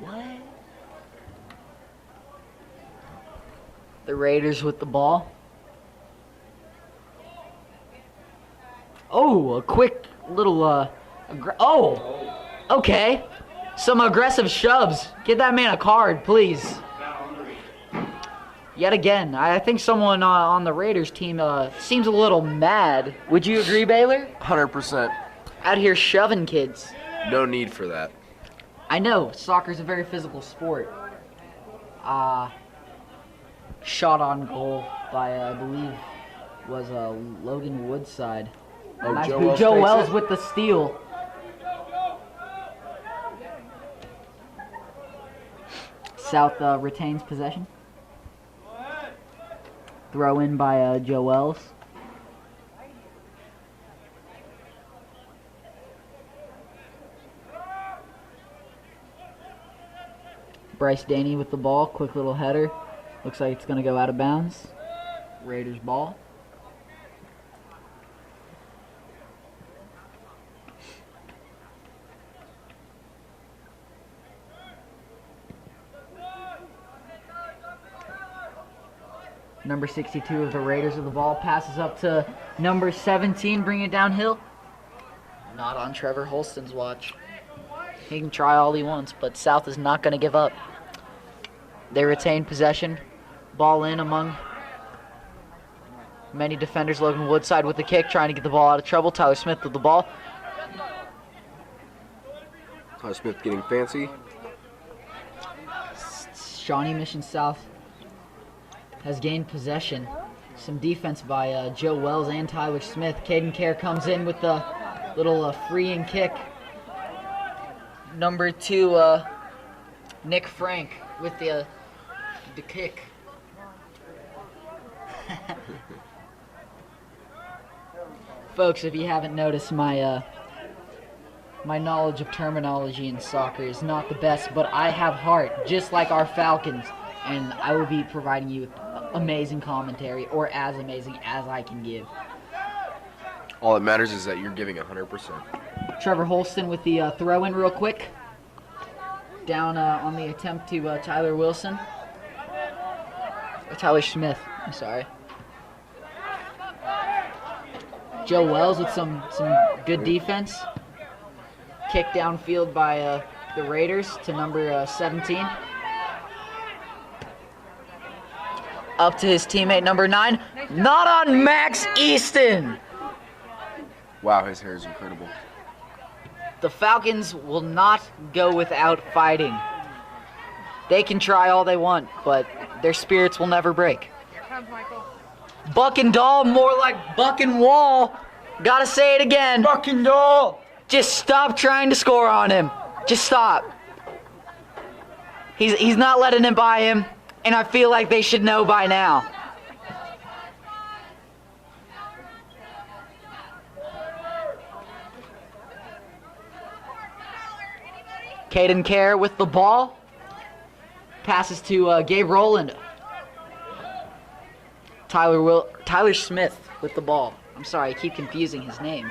What? The Raiders with the ball. Oh, a quick little, okay. Some aggressive shoves. Get that man a card, please. Yet again, I think someone on the Raiders team seems a little mad. Would you agree, Baylor? 100%. Out here shoving kids. No need for that. I know, soccer's a very physical sport. Shot on goal by, I believe, was Logan Woodside. Oh, Nice Joe boot. Wells Joe takes Wells it. with the steal. South retains possession. Throw in by Joe Wells. Bryce Daney with the ball. Quick little header. Looks like it's going to go out of bounds. Raiders ball. Number 62 of the Raiders of the ball passes up to number 17, bring it downhill. Not on Trevor Holston's watch. He can try all he wants, but South is not going to give up. They retain possession. Ball in among many defenders. Logan Woodside with the kick, trying to get the ball out of trouble. Tyler Smith with the ball. Tyler Smith getting fancy. Shawnee Mission South has gained possession. Some defense by Joe Wells and Tyler Smith. Caden Kerr comes in with the little freeing kick. Number 2, Nick Frank with the kick. Folks, if you haven't noticed, my knowledge of terminology in soccer is not the best, but I have heart, just like our Falcons, and I will be providing you with amazing commentary, or as amazing as I can give. All that matters is that you're giving 100%. Trevor Holston with the throw in real quick. Down on the attempt to Tyler Wilson. Or Tyler Smith, I'm sorry. Joe Wells with some good defense. Kick downfield by the Raiders to number 17. Up to his teammate number 9. Not on Max Easton. Wow, his hair is incredible. The Falcons will not go without fighting. They can try all they want, but their spirits will never break. Here comes Michael. Buck and Doll, more like Buck and Wall. Gotta say it again. Buck and Doll. Just stop trying to score on him. Just stop. He's not letting it by him, and I feel like they should know by now. Caden Kerr with the ball. Passes to Gabe Rowland. Tyler Smith with the ball. I'm sorry, I keep confusing his name.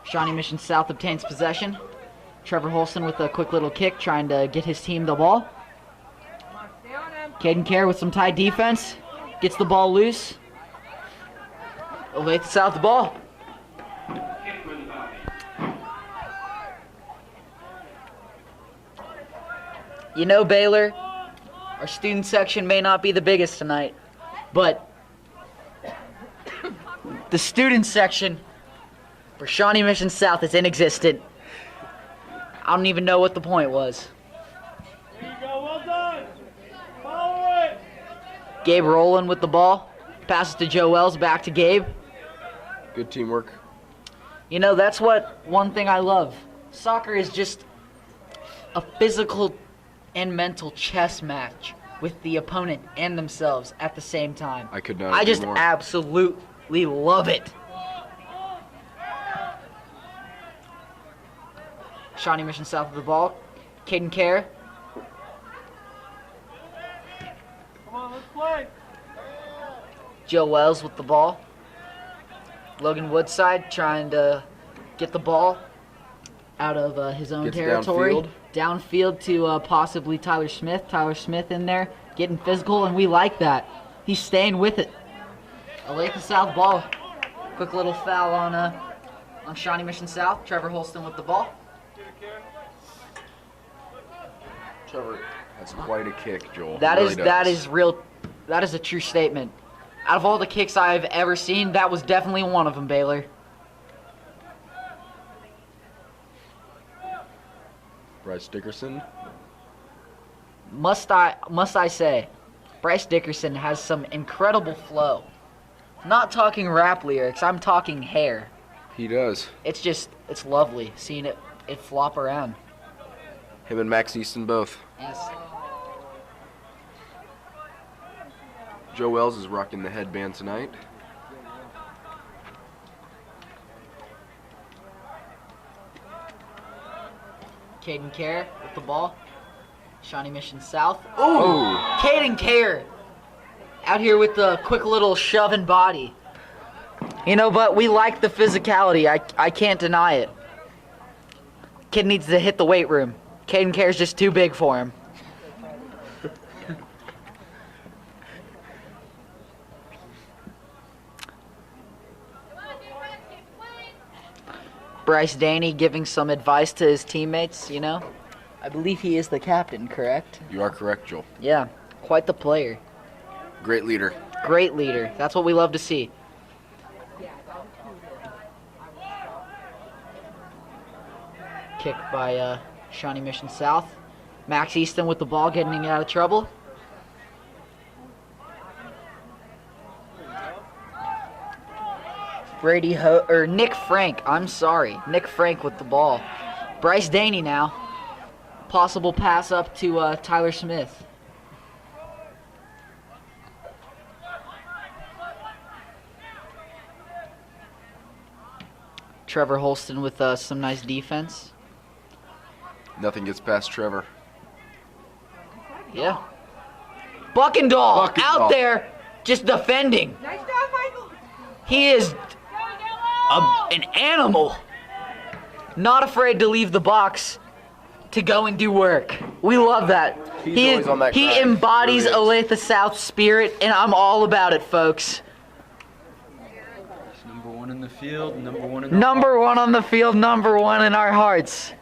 Shawnee Mission South obtains possession. Trevor Holston with a quick little kick, trying to get his team the ball. Caden Kerr with some tight defense. Gets the ball loose. Olathe South the ball. You know, Baylor, our student section may not be the biggest tonight, but the student section for Shawnee Mission South is inexistent. I don't even know what the point was. There you go. Well done. Follow it. Gabe Rowland with the ball. Passes to Joe Wells, back to Gabe. Good teamwork. You know, that's one thing I love. Soccer is just a physical and mental chess match with the opponent and themselves at the same time. I could not I agree just more. absolutely love it. Shawnee Mission South of the ball. Caden Kerr. Come on, let's play. Joe Wells with the ball. Logan Woodside trying to get the ball out of his own Gets territory. downfield. Downfield to possibly Tyler Smith. Tyler Smith in there getting physical, and we like that. He's staying with it. Olathe South ball. Quick little foul on Shawnee Mission South. Trevor Holston with the ball. Trevor, that's quite a kick, Joel. That Really is does. real. That is a true statement. Out of all the kicks I've ever seen, that was definitely one of them, Baylor. Bryce Dickerson. Must I say, Bryce Dickerson has some incredible flow. Not talking rap lyrics, I'm talking hair. He does. It's lovely seeing it flop around. Him and Max Easton both. Yes. Joe Wells is rocking the headband tonight. Caden Kerr with the ball. Shawnee Mission South. Ooh! Oh. Caden Kerr out here with the quick little shoving body. You know, but we like the physicality. I can't deny it. Kid needs to hit the weight room. Caden Kerr's just too big for him. Bryce Daney giving some advice to his teammates, you know. I believe he is the captain, correct? You are correct, Joel. Yeah, quite the player. Great leader. Great leader. That's what we love to see. Kick by Shawnee Mission South. Max Easton with the ball, getting out of trouble. Nick Frank. I'm sorry, Nick Frank with the ball. Bryce Daney now. Possible pass up to Tyler Smith. Trevor Holston with some nice defense. Nothing gets past Trevor. Yeah. Buckendall out Buckendall. there just defending. Nice job, Michael. He is an animal. Not afraid to leave the box to go and do work. We love that. He's always on that he grind. embodies Really is. Olathe South spirit, and I'm all about it, folks. in the field, number one in the Number one on the field, number one in our hearts.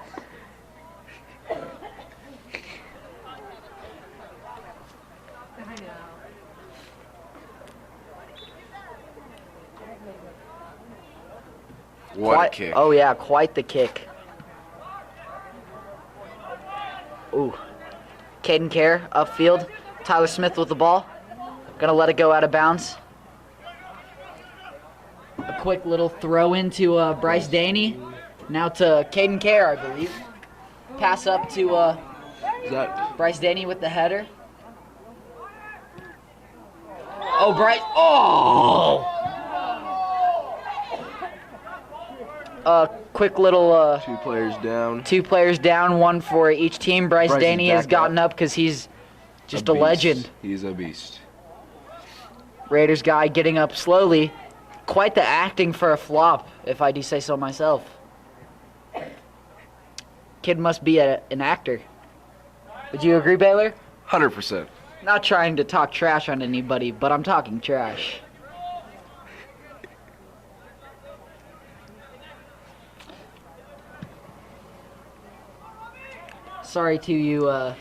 What a kick. Oh yeah, quite the kick. Ooh. Caden Kerr upfield. Tyler Smith with the ball. Gonna let it go out of bounds. A quick little throw into Bryce Daney. Now to Caden Kerr, I believe. Pass up to Is that Bryce Daney with the header. Oh, Bryce. Oh! Quick little 2 players down? 2 players down, 1 for each team. Bryce Bryce is Daney has back gotten up. up because he's just a beast. legend. He's a beast. Raiders guy getting up slowly. Quite the acting for a flop, if I do say so myself. Kid must be an actor. Would you agree, Baylor? 100%. Not trying to talk trash on anybody, but I'm talking trash. Sorry to you,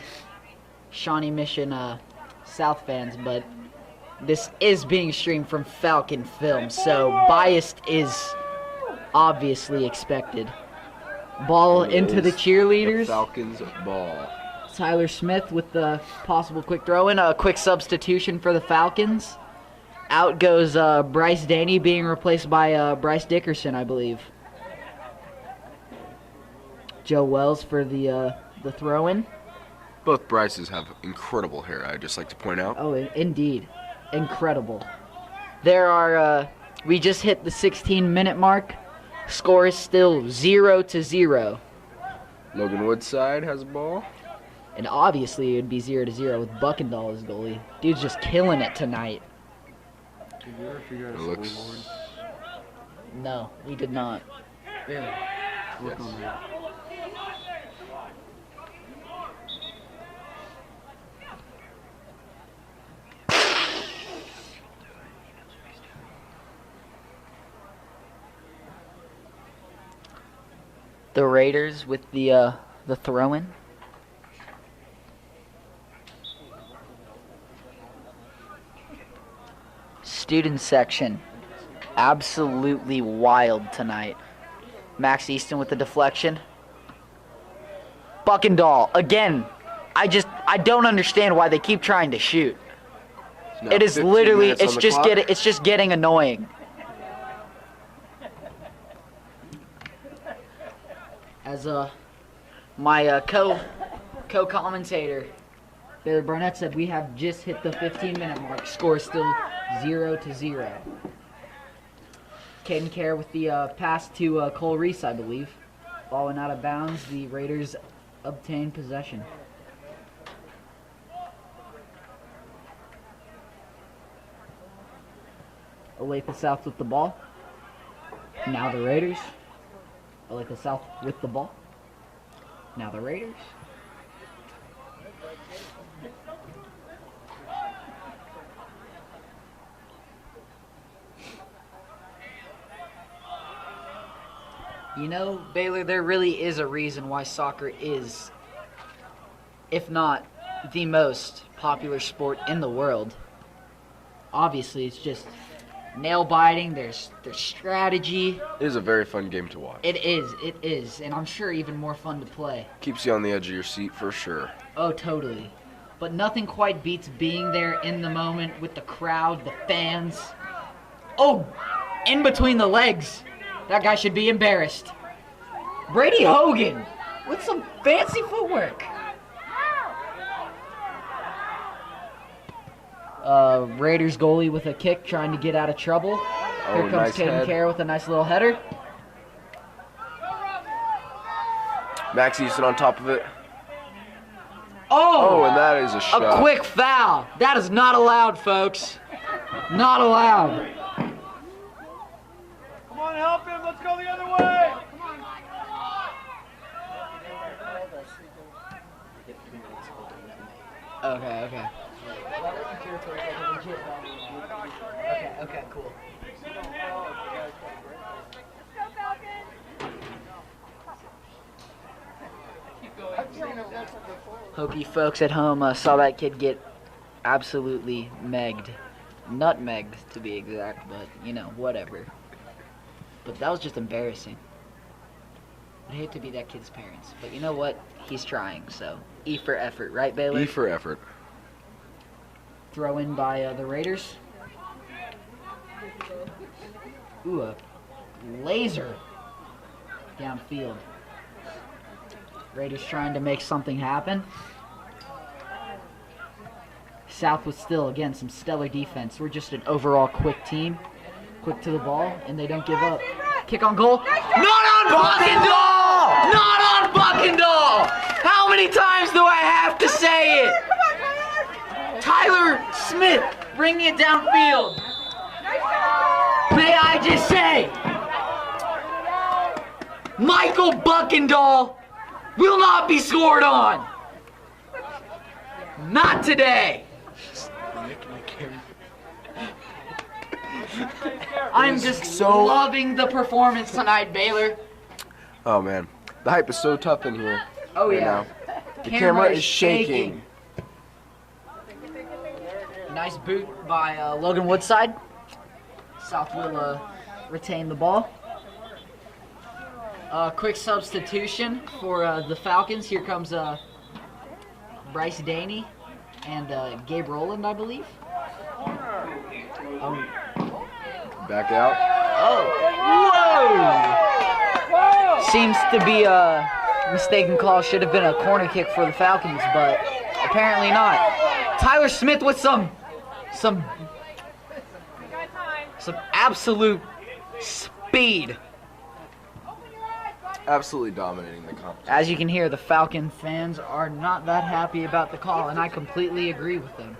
Shawnee Mission South fans, but this is being streamed from Falcon Film, so biased is obviously expected. Ball into the cheerleaders. The Falcons ball. Tyler Smith with the possible quick throw in, a quick substitution for the Falcons. Out goes Bryce Daney, being replaced by Bryce Dickerson, I believe. Joe Wells for the throw in. Both Bryces have incredible hair, I'd just like to point out. Oh, indeed. Incredible. There are, we just hit the 16-minute mark. Score is still 0-0. Logan Woodside has a ball. And obviously it would be 0-0 with Buckendahl as goalie. Dude's just killing it tonight. It looks... No, we did not. Work on that. The Raiders with the throw-in. Student section, absolutely wild tonight. Max Easton with the deflection. Buckendahl again. I don't understand why they keep trying to shoot. Now It is 15 literally minutes on it's the just clock. it's just getting annoying. As my co-commentator Baylor Barnett said, we have just hit the 15-minute mark. Score is still 0-0. Caden Kerr with the pass to Cole Reese, I believe. Falling out of bounds, the Raiders obtain possession. Olathe South with the ball. Now the Raiders. Olathe South with the ball. Now the Raiders. You know, Baylor, there really is a reason why soccer is, if not the most popular sport in the world. Obviously, it's just nail-biting, there's strategy. It is a very fun game to watch. It is, and I'm sure even more fun to play. Keeps you on the edge of your seat for sure. Oh, totally. But nothing quite beats being there in the moment with the crowd, the fans. Oh, in between the legs. That guy should be embarrassed. Brady Hogan with some fancy footwork. Raiders goalie with a kick trying to get out of trouble. Here comes nice Caden head. Kerr with a nice little header. Max Easton on top of it. Oh, Oh, and that is a shot. a quick foul. That is not allowed, folks. Not allowed. Come on, help him. Let's go the other way. Okay. Okay, cool. Hope you folks at home saw that kid get absolutely megged. Nutmegged, to be exact, but, you know, whatever. But that was just embarrassing. I'd hate to be that kid's parents. But you know what? He's trying, so E for effort, right, Baylor? E for effort. Throw in by the Raiders. Ooh, a laser downfield. Raiders trying to make something happen. South was still, again, some stellar defense. We're just an overall quick team. Quick to the ball, and they don't give up. Kick on goal. Not on Buckendall! Not on Buckendall! How many times do I have to say it? Tyler Smith bringing it downfield. May I just say, Michael Buckendall will not be scored on. Not today. I'm just so loving the performance tonight, Baylor. Oh man, the hype is so tough in here. Oh right yeah. now. The camera is shaking. Nice boot by Logan Woodside. South will retain the ball. Quick substitution for the Falcons. Here comes Bryce Daney and Gabe Rowland, I believe. Oh. Back out. Oh. Whoa! Seems to be a mistaken call. Should have been a corner kick for the Falcons, but apparently not. Tyler Smith with some absolute speed. Absolutely dominating the competition. As you can hear, the Falcon fans are not that happy about the call, and I completely agree with them.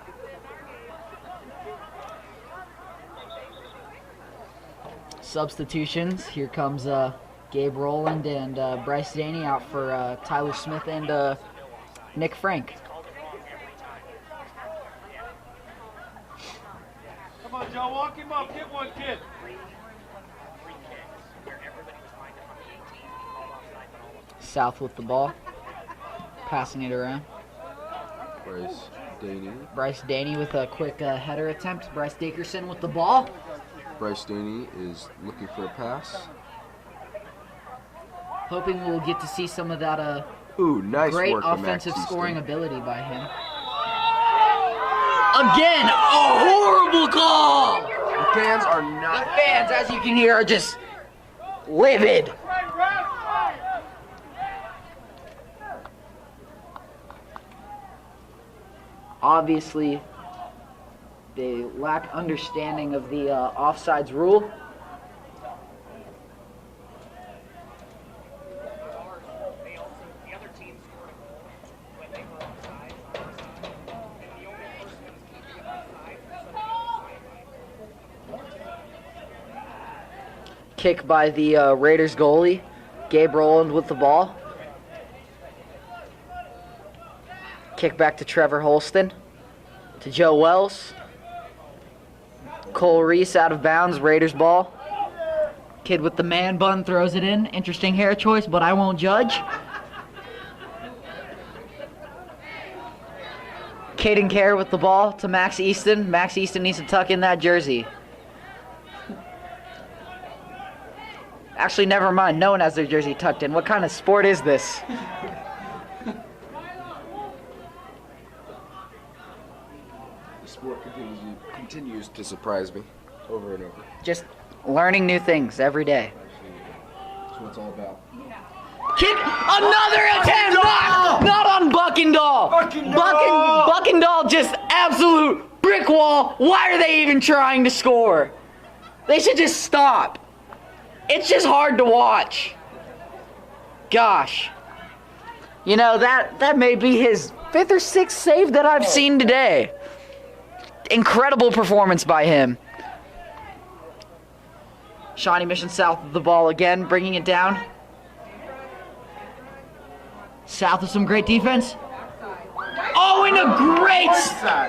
Substitutions. Here comes Gabe Rowland and Bryce Daney out for Tyler Smith and Nick Frank. Come on, Joe, walk him up. Get one, kid. South with the ball. Passing it around. Bryce Daney with a quick header attempt. Bryce Dickerson with the ball. Bryce Daney is looking for a pass. Hoping we'll get to see some of that Ooh, nice great work from Max offensive Easton. scoring ability by him. Again, a horrible call! The fans are not. The fans, as you can hear, are just livid. Obviously, they lack understanding of the offsides rule. Kick by the Raiders goalie, Gabe Rowland with the ball. Kick back to Trevor Holston, to Joe Wells. Cole Reese out of bounds, Raiders ball. Kid with the man bun throws it in. Interesting hair choice, but I won't judge. Caden Kerr with the ball to Max Easton. Max Easton needs to tuck in that jersey. Actually, never mind. No one has their jersey tucked in. What kind of sport is this? The sport continues to surprise me over and over. Just learning new things every day. That's what it's all about. Kick! Another attempt! Not on Buckendall! Buckendall just absolute brick wall. Why are they even trying to score? They should just stop. It's just hard to watch. Gosh. You know, that may be his 5th or 6th save that I've seen today. Incredible performance by him. Shawnee Mission South with the ball again, bringing it down. South with some great defense. Oh, and a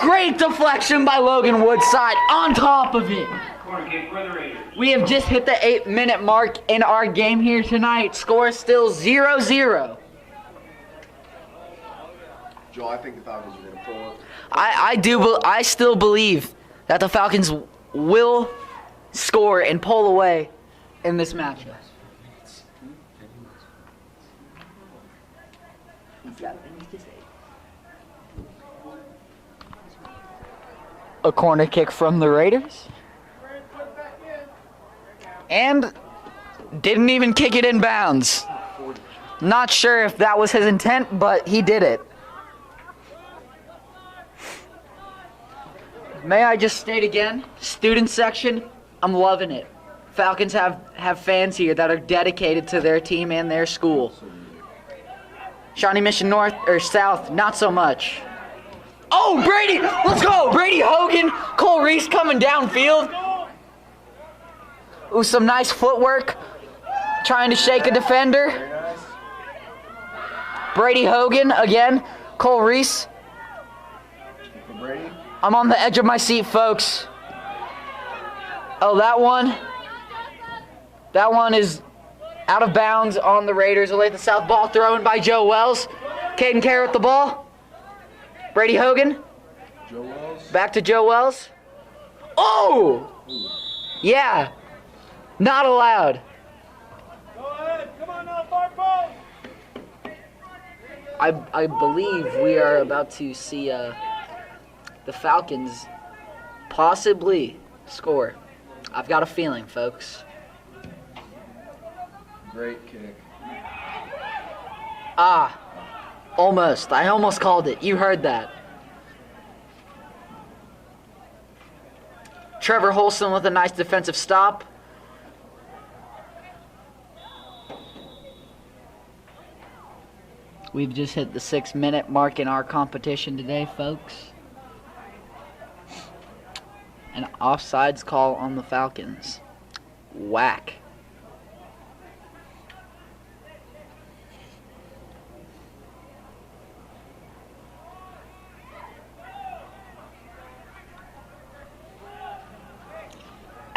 great deflection by Logan Woodside on top of it. We have just hit the 8-minute mark in our game here tonight. Score is still 0-0. Joel, I think the Falcons are going to pull it. I still believe that the Falcons will score and pull away in this matchup. A corner kick from the Raiders. And didn't even kick it in bounds. Not sure if that was his intent, but he did it. May I just state again, student section, I'm loving it. Falcons have fans here that are dedicated to their team and their school. Shawnee Mission North or South, not so much. Oh, Brady! Let's go! Brady Hogan, Cole Reese coming downfield. Ooh, some nice footwork. Trying to shake a defender. Brady Hogan again. Cole Reese. I'm on the edge of my seat, folks. Oh, that one is out of bounds on the Raiders. Olathe South ball thrown by Joe Wells. Caden Kerr with the ball. Brady Hogan. Joe Wells. Back to Joe Wells. Oh! Yeah. Not allowed. Go ahead. Come on now, far post. I believe we are about to see the Falcons possibly score. I've got a feeling, folks. Great kick. Almost. I almost called it. You heard that. Trevor Holston with a nice defensive stop. We've just hit the 6-minute mark in our competition today, folks. An offsides call on the Falcons. Whack.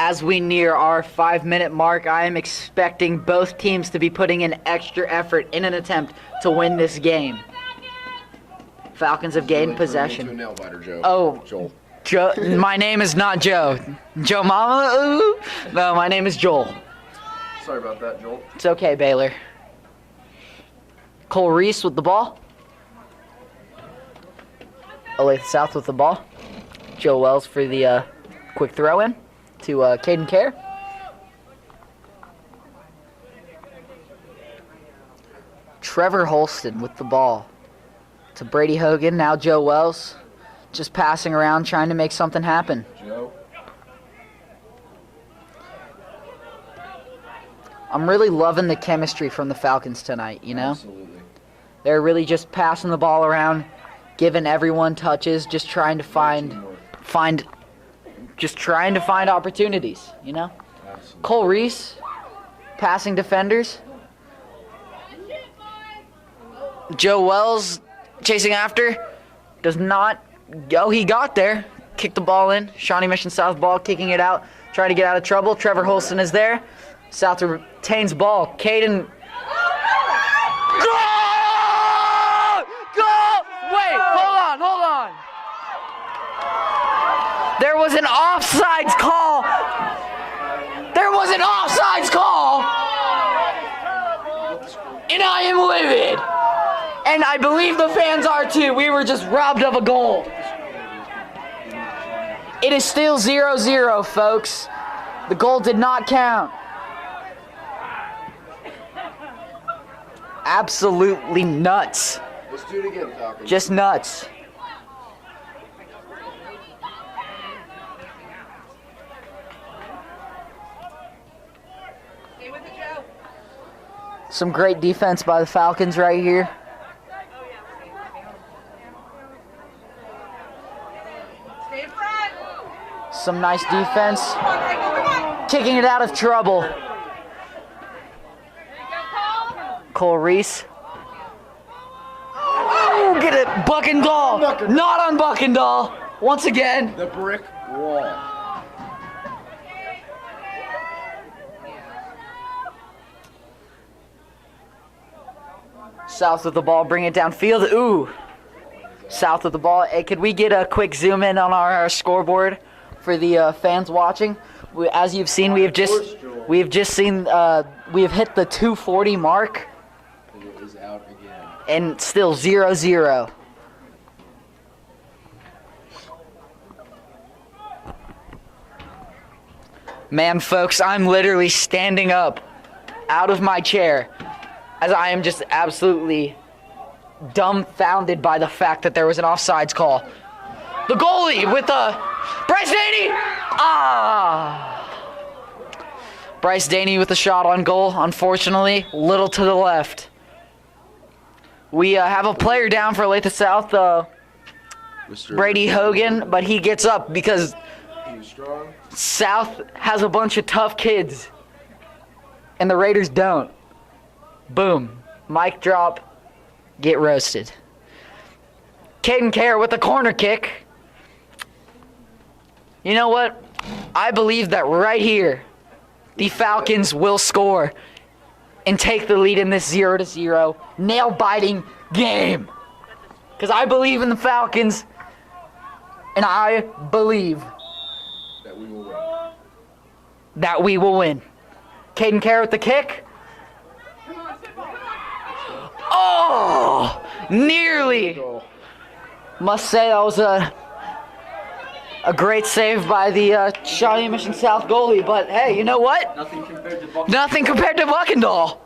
As we near our 5-minute mark, I am expecting both teams to be putting in extra effort in an attempt to win this game. Falcons have gained possession. Oh, Joel. Joe, my name is not Joe. Joe Mama? Ooh. No, my name is Joel. Sorry about that, Joel. It's okay, Baylor. Cole Reese with the ball. Olathe South with the ball. Joe Wells for the quick throw in to Caden Kerr. Trevor Holston with the ball to Brady Hogan. Now Joe Wells just passing around trying to make something happen. Joe. I'm really loving the chemistry from the Falcons tonight, you know? Absolutely. They're really just passing the ball around, giving everyone touches, just trying to find opportunities, you know? Absolutely. Cole Reese, passing defenders. Joe Wells chasing after, does not, oh, he got there. Kicked the ball in. Shawnee Mission South ball, kicking it out, trying to get out of trouble. Trevor Holston is there. South retains ball. Caden. Goal! Goal! Wait, hold on. There was an offsides call. And I am livid. And I believe the fans are too. We were just robbed of a goal. It is still 0-0, folks. The goal did not count. Absolutely nuts. Let's do it again, Falcons. Just nuts. Some great defense by the Falcons right here. Some nice defense. Kicking it out of trouble. Cole Reese. Oh, get it. Buckendahl. Not on Buckendahl. Once again. The brick wall. South with the ball, bring it downfield. Ooh. South with the ball. Hey, could we get a quick zoom in on our scoreboard for the fans watching? As you've seen, we have just seen we have hit the 240 mark, And it is out again. and still 0-0. Man, folks, I'm literally standing up out of my chair as I am just absolutely dumbfounded by the fact that there was an offsides call. The goalie with Bryce Daney! Bryce Daney with a shot on goal, unfortunately, little to the left. We have a player down for Olathe South, Mr. Brady Hogan, but he gets up because He was strong. South has a bunch of tough kids, and the Raiders don't. Boom. Mic drop. Get roasted. Caden Kerr with the corner kick. You know what? I believe that right here, the Falcons will score and take the lead in this 0-0 nail-biting game. Because I believe in the Falcons, and I believe That we will win. that we will win. Caden Kerr with the kick. Oh! Nearly! Goal. Must say that was a great save by the Shawnee Mission South goalie, but hey, you know what? Nothing compared to Buck. Nothing compared to Buckendall.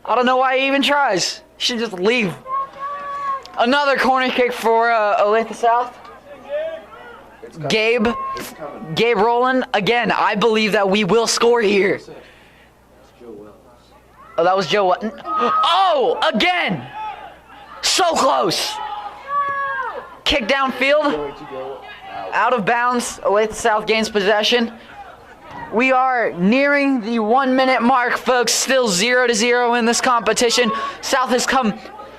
I don't know why he even tries. He should just leave. Another corner kick for Olathe South. It's coming. Gabe It's coming. Rowland. Again, I believe that we will score here. Oh, that was Joe. Oh, again! So close. Kick downfield. Going to go out. Out of bounds. Olathe South gains possession. We are nearing the 1 minute mark, folks. Still 0-0 in this competition. South has come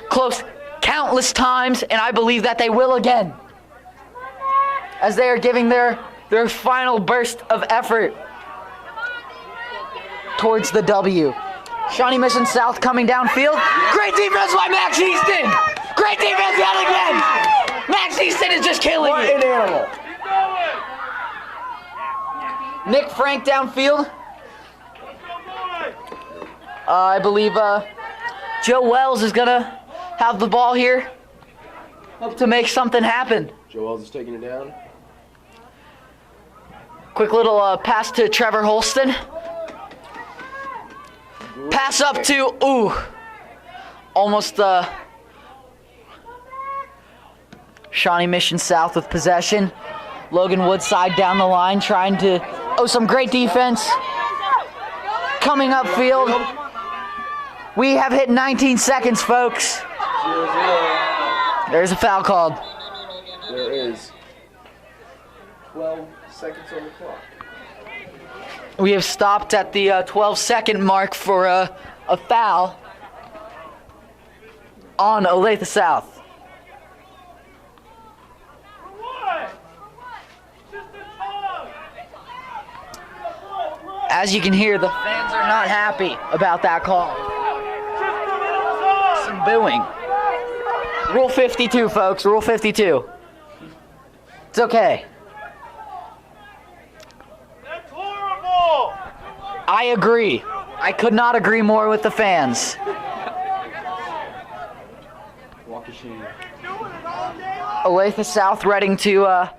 close countless times, and I believe that they will again, as they are giving their final burst of effort towards the W. Shawnee Mission South coming downfield. Great defense by Max Easton. Great defense yet again. Max Easton is just killing What it. an animal. Nick Frank downfield. I believe Joe Wells is gonna have the ball here. Hope to make something happen. Joe Wells is taking it down. Quick little pass to Trevor Holston. Pass up to, almost Shawnee Mission South with possession. Logan Woodside down the line trying to, some great defense. Coming upfield. We have hit 19 seconds, folks. There's a foul called. There is 12 seconds on the clock. We have stopped at the 12-second mark for a foul on Olathe South. As you can hear, the fans are not happy about that call. Some booing. Rule 52, folks. Rule 52. It's okay. That's horrible! I agree. I could not agree more with the fans. Walk of shame. Olathe South ready to a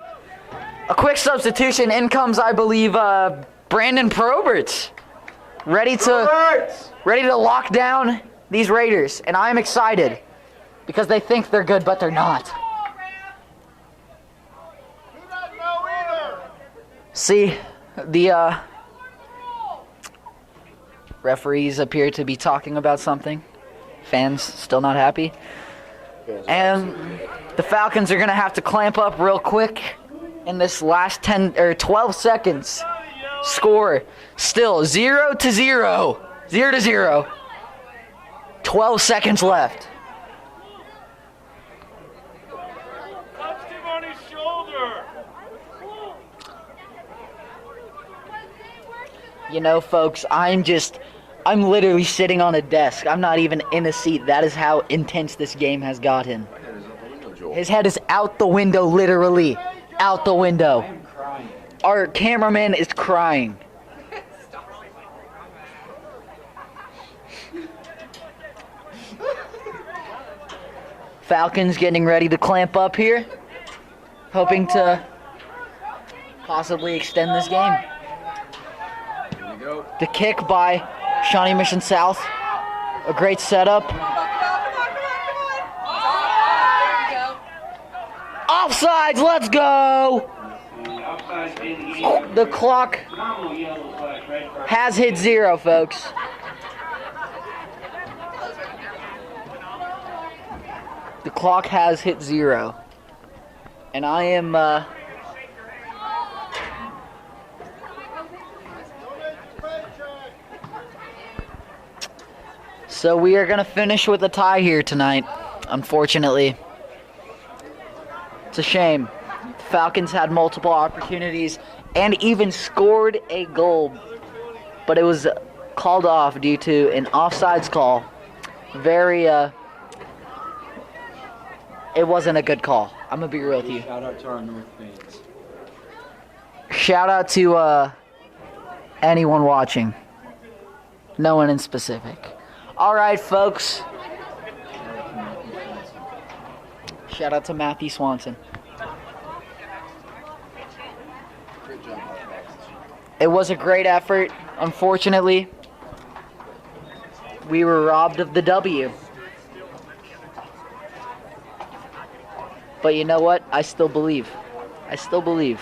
quick substitution. In comes, I believe, Brandon Probert. Ready to lock down these Raiders. And I'm excited because they think they're good, but they're not. He doesn't know either! See, the referees appear to be talking about something. Fans still not happy. And the Falcons are going to have to clamp up real quick in this last 10 or 12 seconds. Score still 0-0. 0-0. 12 seconds left. Touched him on his shoulder! You know, folks, I'm literally sitting on a desk. I'm not even in a seat. That is how intense this game has gotten. My head is up the window, Joel. His head is out the window, literally. Out the window. I'm crying. Our cameraman is crying. Falcons getting ready to clamp up here. Hoping to possibly extend this game. Here we go. The kick by Shawnee Mission South. A great setup. Offsides, let's go! Offside indicated. The clock Nominal yellow flag, red card. has hit 0, folks. The clock has hit 0. And I am, So we are going to finish with a tie here tonight, unfortunately. It's a shame. The Falcons had multiple opportunities and even scored a goal, but it was called off due to an offsides call. It wasn't a good call. I'm going to be real with you. Shout out to our North fans. Shout out to anyone watching. No one in specific. All right, folks. Shout out to Matthew Swanson. It was a great effort. Unfortunately, we were robbed of the W. But you know what? I still believe. I still believe.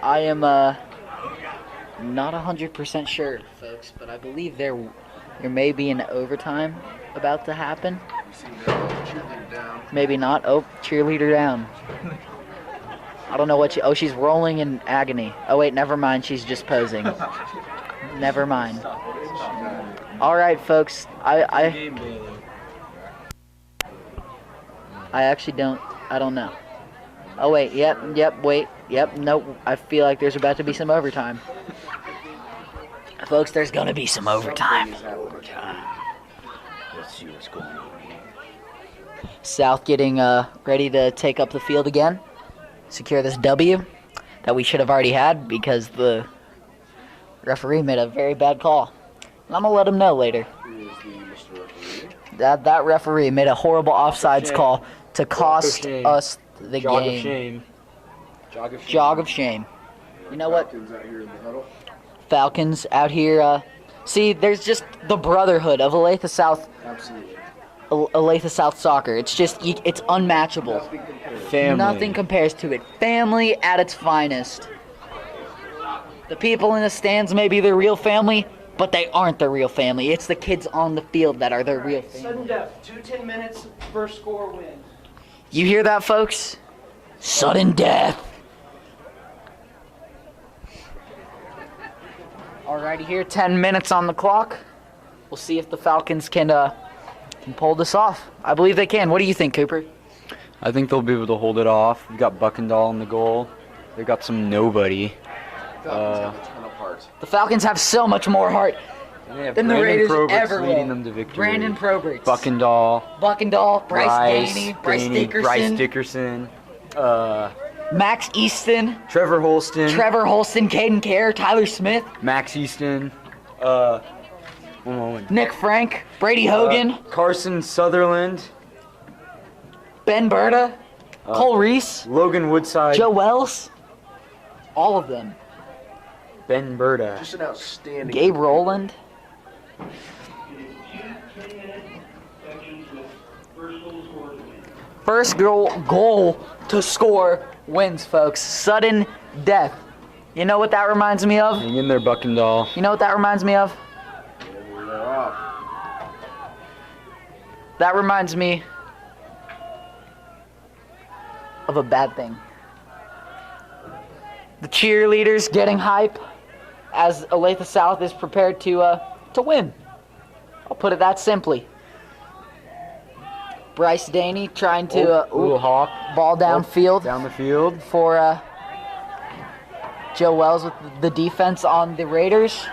I am not 100% sure, folks, but I believe there may be an overtime about to happen. We see cheerleader down. Maybe not. Oh, cheerleader down. I don't know what she's rolling in agony. Oh wait, never mind. She's just posing. Never mind. All right, folks. I actually don't. I don't know. Oh wait. Yep. Wait. Yep. Nope. I feel like there's about to be some overtime. Folks, there's gonna be some overtime. Let's see what's going on here. South getting ready to take up the field again. Secure this W that we should have already had because the referee made a very bad call. And I'm going to let him know later. That referee made a horrible offsides call to cost us the Jog game. of shame. Jog of shame. You know what? Falcons out here. See, there's just the brotherhood of Olathe South. Absolutely. Olathe South soccer. It's just, it's unmatchable. Family. Nothing compares to it. Family at its finest. The people in the stands may be their real family, but they aren't their real family. It's the kids on the field that are their real family. Sudden death. 2 10 minutes. First score wins. You hear that, folks? Sudden death. Alrighty, here, 10 minutes on the clock. We'll see if the Falcons can pull this off. I believe they can. What do you think, Cooper? I think they'll be able to hold it off. We've got Buckendahl in the goal. They've got some nobody. Falcons have a ton of heart. The Falcons have so much more heart And they have than the Brandon Raiders Proberts ever leading will. them to victory. Brandon Proberts. Buckendahl, Bryce Daney, Bryce Dickerson, Max Easton, Trevor Holston, Caden Kerr, Tyler Smith, Max Easton, one moment. Nick Frank, Brady Hogan, Carson Sutherland, Ben Berta, Cole Reese, Logan Woodside, Joe Wells. All of them. Ben Berta. Just an outstanding. Gabe Rowland. It is 2 10-minute sections with first goal scored. First goal to score wins, folks. Sudden death. You know what that reminds me of? Hang in there, Buckendahl. You know what that reminds me of? That reminds me of a bad thing. The cheerleaders getting hype as Olathe South is prepared to win. I'll put it that simply. Bryce Daney trying to Hawk ball downfield down the field. for Joe Wells with the defense on the Raiders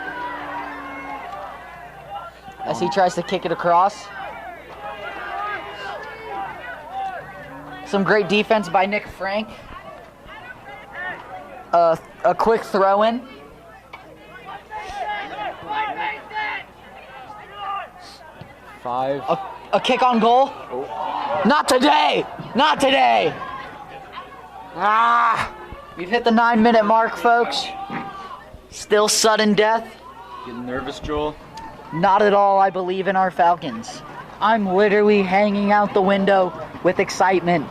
as he tries to kick it across. Some great defense by Nick Frank. A quick throw in. Five. A kick on goal. Not today. Not today. We've hit the 9-minute mark, folks. Still sudden death. Getting nervous, Joel? Not at all. I believe in our Falcons. I'm literally hanging out the window with excitement.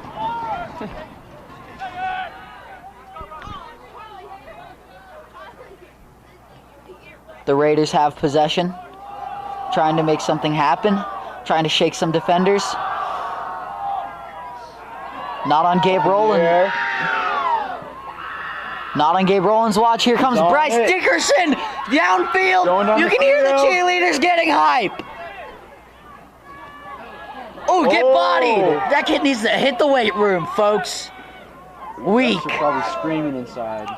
The Raiders have possession, trying to make something happen, trying to shake some defenders. Not on Gabe Rowland. Not on Gabe Rowland's watch. Here comes Bryce Dickerson downfield. You can hear the cheerleaders getting hype. Oh, get bodied. That kid needs to hit the weight room, folks. Weak. They're probably screaming inside.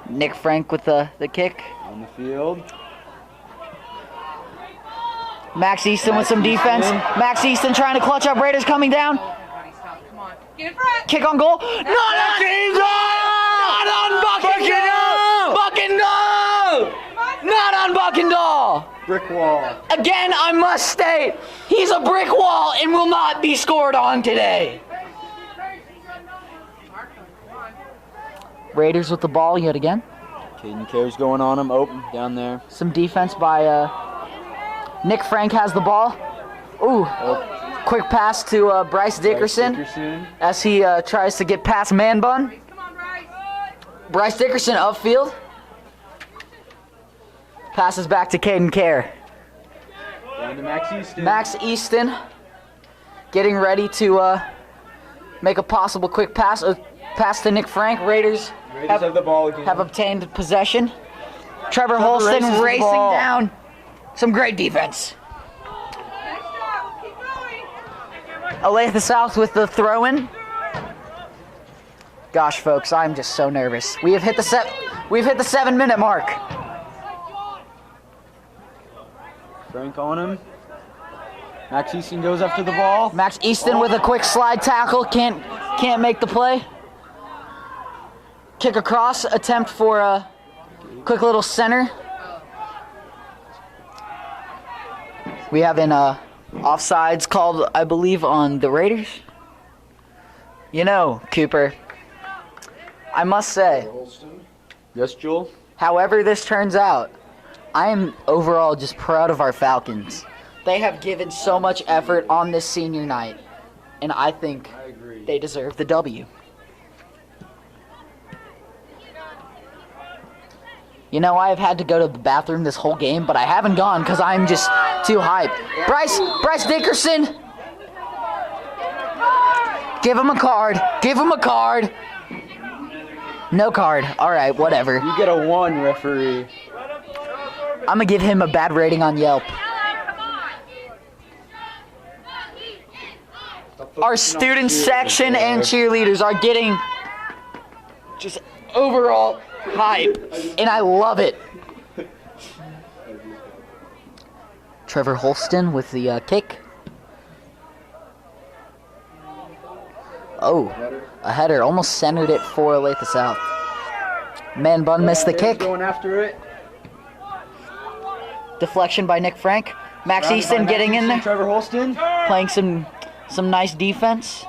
Nick Frank with the kick. On the field. Max Easton with some defense. Max Easton trying to clutch up. Raiders coming down. Kick on goal. Not on Buckendahl! Buckendahl! Not on Buckendahl! Brick wall. Again, I must state, he's a brick wall and will not be scored on today. Raiders with the ball yet again. Caden Kerr's going on him. Oh, down there. Some defense by Nick Frank has the ball. Ooh, quick pass to Bryce Dickerson as he tries to get past Man Bun. Bryce Dickerson upfield. Passes back to Caden Kerr. Down to Max Easton. Max Easton getting ready to make a possible quick pass. Pass to Nick Frank. Raiders have the ball again. have obtained possession. Trevor Holston racing down. Some great defense. Olathe South with the throw-in. Gosh, folks, I'm just so nervous. We've hit the 7-minute mark. Frank on him. Max Easton goes after the ball. Max Easton with a quick slide tackle. Can't make the play. Kick across. Attempt for a quick little center. We have an offsides called, I believe, on the Raiders. You know, Cooper, I must say, Yes, Joel? however this turns out, I am overall just proud of our Falcons. They have given so much effort on this senior night, and I think they deserve the W. You know, I have had to go to the bathroom this whole game, but I haven't gone because I'm just too hyped. Bryce Dickerson. Give him a card. Give him a card. No card. All right, whatever. You get a 1, referee. I'm gonna give him a bad rating on Yelp. Our student section and cheerleaders are getting just overall hype, and I love it. Trevor Holston with the kick. Oh, a header. Almost centered it for Olathe South. Man Bun missed the kick. Going after it. Deflection by Nick Frank. Max Easton getting in there. Trevor Holston. Playing some nice defense.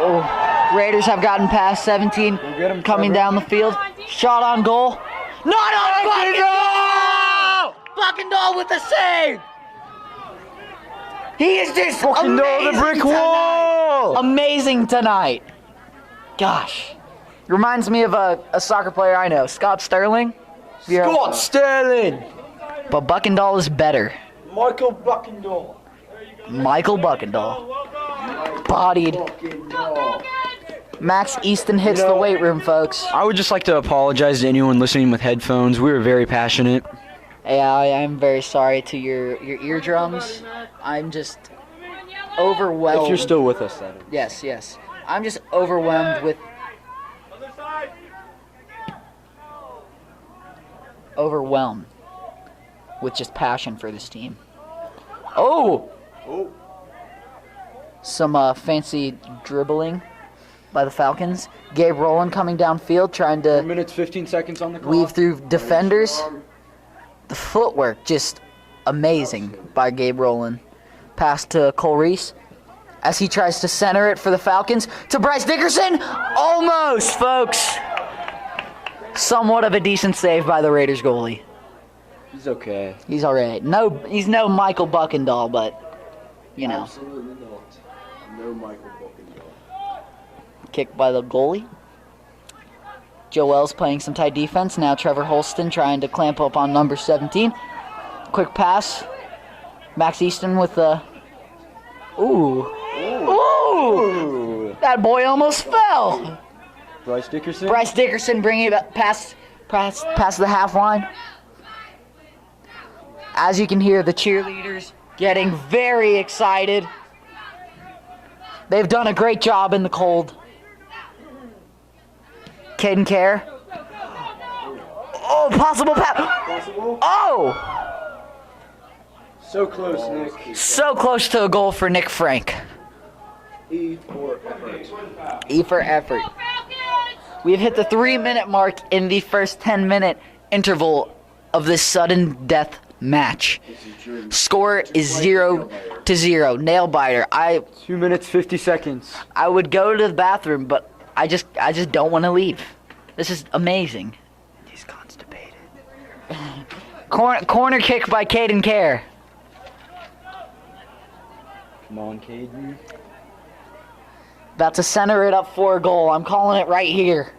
Oh, Raiders have gotten past 17. Coming down the field. Shot on goal. Not on Buckendall! Buckendall with the save! He is just amazing the brick tonight. wall! Amazing tonight. Gosh. Reminds me of a soccer player I know, Scott Sterling. Scott Sterling. But Buckendall is better. Michael Buckendall. Michael Buckendall. Bodied. Max Easton hits the weight room, folks. I would just like to apologize to anyone listening with headphones. We were very passionate. Yeah, I'm very sorry to your eardrums. I'm just overwhelmed. If you're still with us, that is. Yes. I'm just overwhelmed with just passion for this team. Oh! Some fancy dribbling by the Falcons. Gabe Rowland coming downfield, trying 4 to minutes, 15 seconds on the clock. weave through defenders. The footwork just amazing by Gabe Rowland. Pass to Cole Reese as he tries to center it for the Falcons to Bryce Dickerson. Almost, folks. Somewhat of a decent save by the Raiders goalie. He's okay. He's all right. No, he's no Michael Buckendall, but you know. Absolutely not. No Michael Buckendall. Kick by the goalie. Joel's playing some tight defense. Now Trevor Holston trying to clamp up on number 17. Quick pass. Max Easton with the... Ooh. That boy almost fell. Bryce Dickerson. Bryce Dickerson bringing it past the half line. As you can hear, the cheerleaders getting very excited. They've done a great job in the cold. Caden Kerr. Oh, possible pass. Oh! So close, Nick. So close to a goal for Nick Frank. E for effort. E for effort. We've hit the 3-minute mark in the first 10-minute interval of this sudden death match. Score is 0-0. Nail biter. 2 minutes, 50 seconds. I would go to the bathroom, but I just don't want to leave. This is amazing. He's constipated. Corner kick by Caden Kerr. Come on, Caden. About to center it up for a goal. I'm calling it right here.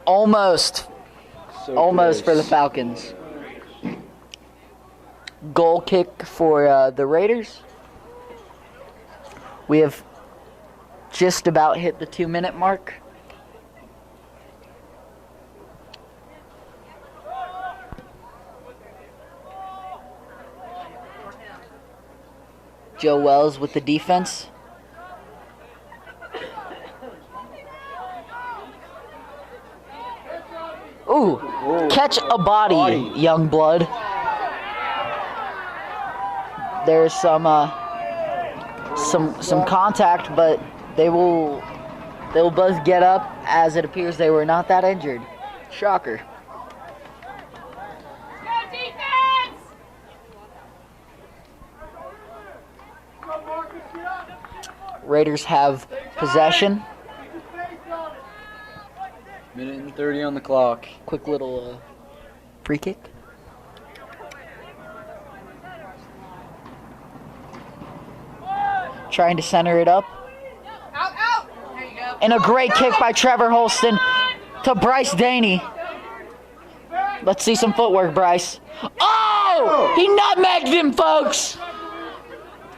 Almost. Almost for the Falcons. Goal kick for the Raiders. We have just about hit the 2-minute mark. Joe Wells with the defense. Ooh, catch a body, young blood. There's some contact, but they will both get up as it appears they were not that injured. Shocker. Raiders have possession. Minute and 30 on the clock. Quick little free kick. Trying to center it up. Out. There you go. And a great kick by Trevor Holston to Bryce Daney. Let's see some footwork, Bryce. Oh! He nutmegged him, folks!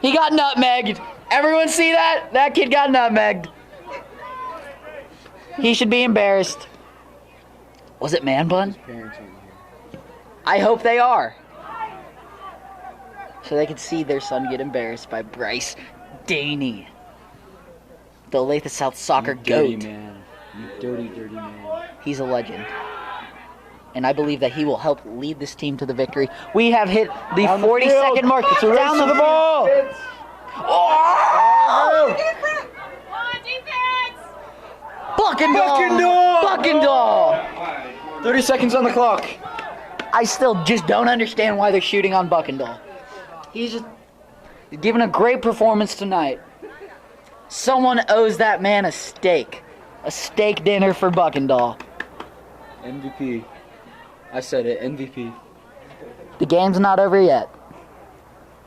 He got nutmegged. Everyone see that? That kid got nutmegged. He should be embarrassed. Was it Man Bun? Parents aren't here. I hope they are. So they can see their son get embarrassed by Bryce Daney, the Olathe South soccer Dirty goat. man. You dirty, dirty man. He's a legend. And I believe that he will help lead this team to the victory. We have hit the 40-second mark. Down the ball. Oh! Come on, defense! Buckendall! 30 seconds on the clock. I still just don't understand why they're shooting on Buckendall. He's just giving a great performance tonight. Someone owes that man a steak. A steak dinner for Buckendall. MVP. I said it. MVP. The game's not over yet.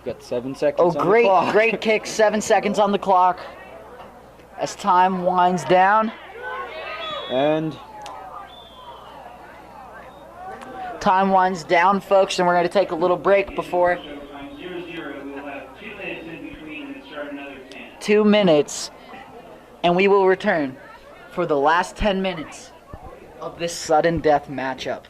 Got 7 seconds Oh, on the great, clock. great kick. 7 seconds on the clock. As time winds down. And Time winds down, folks, and we're going to take a little break before Showtime 0-0. We'll have 2 minutes in between and start another 10. 2 minutes, and we will return for the last 10 minutes of this sudden death matchup.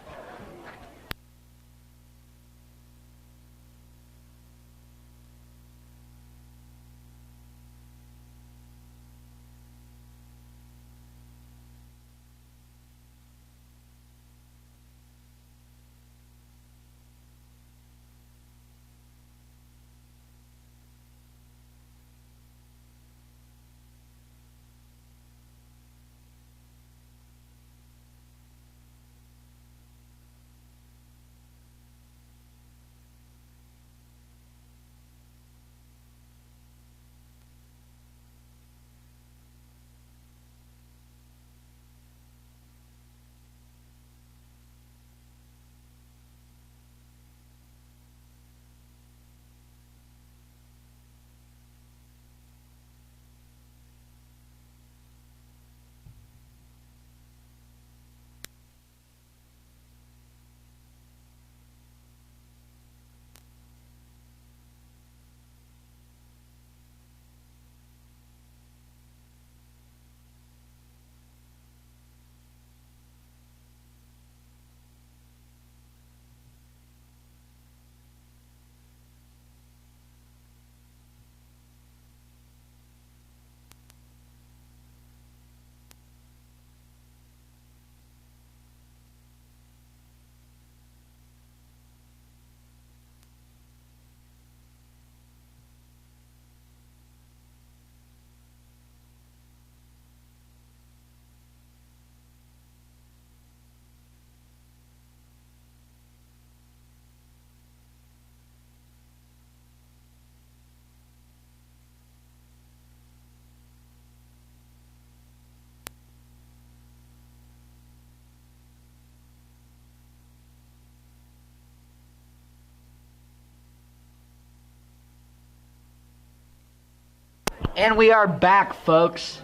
And we are back, folks.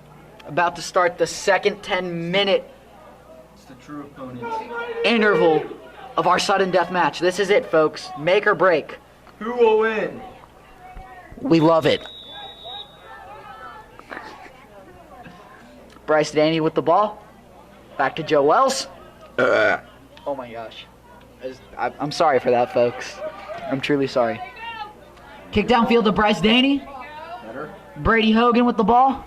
About to start the second 10-minute it's the true opponent. interval of our sudden death match. This is it, folks. Make or break. Who will win? We love it. Bryce Daney with the ball. Back to Joe Wells. Oh my gosh. I'm sorry for that, folks. I'm truly sorry. Kick downfield to Bryce Daney. Better. Brady Hogan with the ball.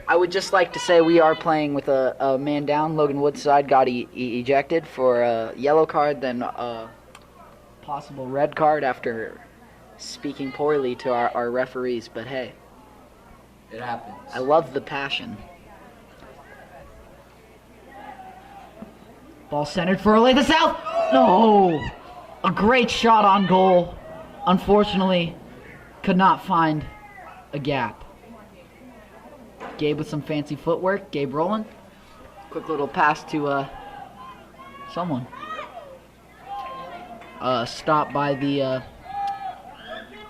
I would just like to say we are playing with a man down. Logan Woodside got ejected for a yellow card, then a possible red card after speaking poorly to our referees. But hey, It happens. I love the passion. Ball centered for Olathe South. No! A great shot on goal. Unfortunately, could not find a gap. Gabe with some fancy footwork. Gabe rolling. Quick little pass to someone. Stopped by the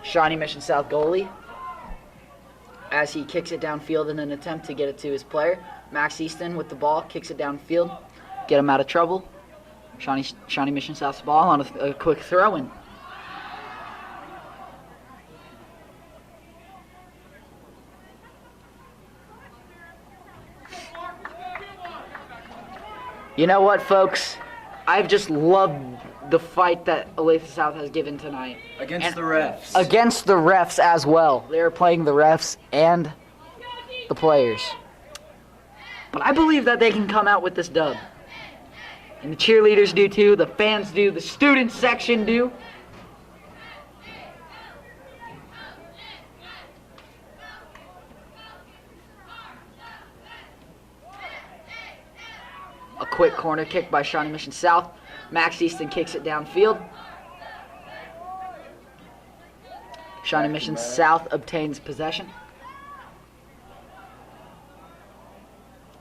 Shawnee Mission South goalie as he kicks it downfield in an attempt to get it to his player. Max Easton with the ball, kicks it downfield, get him out of trouble. Shawnee Mission South's ball on a quick throw-in. You know what, folks? I've just loved the fight that Olathe South has given tonight. Against the refs. Against the refs as well. They were playing the refs and the players. But I believe that they can come out with this dub. And the cheerleaders do too, the fans do, the student section do. A quick corner kick by Shawnee Mission South. Max Easton kicks it downfield. Shawnee Mission South obtains possession.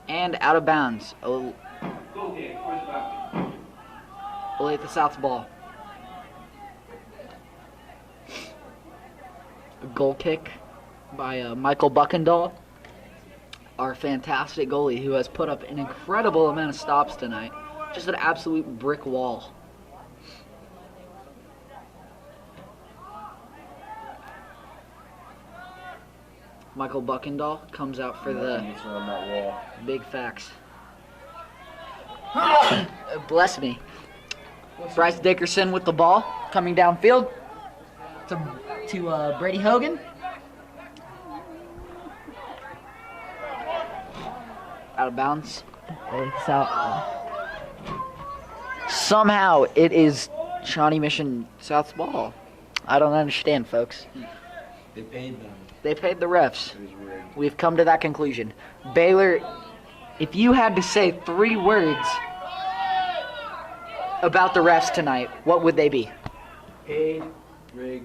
And out of bounds. Goal kick for the Falcons. Olathe South's ball. A goal kick by Michael Buckendahl, our fantastic goalie who has put up an incredible amount of stops tonight. Just an absolute brick wall. Michael Buckendahl comes out for the Gets around that wall. big facts. Bless me. Bryce Dickerson with the ball, coming downfield to Brady Hogan. Out of bounds. It's out. Somehow it is Shawnee Mission South's ball. I don't understand, folks. They paid them. They paid the refs. It was rigged. We've come to that conclusion. Baylor, if you had to say 3 words about the refs tonight, what would they be? Paid, rigged.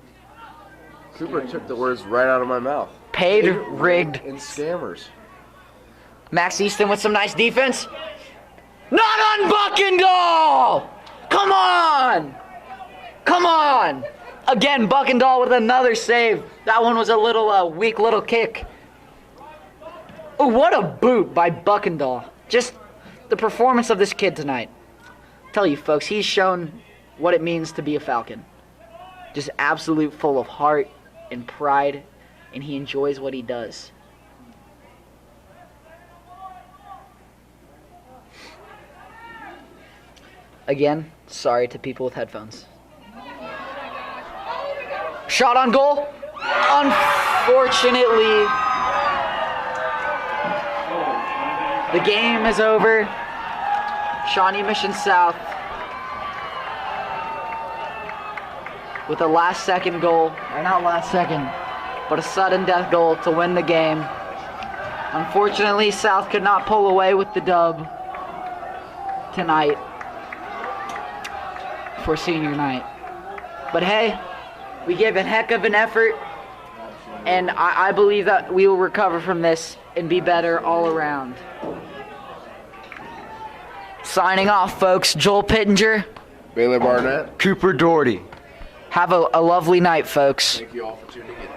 Cooper took the words right out of my mouth. Paid, rigged. And scammers. Max Easton with some nice defense. Not on Buckendahl! Come on! Come on! Again, Buckendahl with another save. That one was a little weak little kick. Oh, what a boot by Buckendahl. Just the performance of this kid tonight. Tell you folks, he's shown what it means to be a Falcon. Just absolute full of heart and pride, and he enjoys what he does. Again, sorry to people with headphones. Shot on goal. Unfortunately, the game is over. Shawnee Mission South with a last second goal, or not last second, but a sudden death goal to win the game. Unfortunately, South could not pull away with the dub tonight for senior night. But hey, we gave a heck of an effort, and I believe that we will recover from this and be better all around. Signing off, folks. Joel Pittenger. Baylor Barnett. Cooper Doherty. Have a lovely night, folks. Thank you all for tuning in.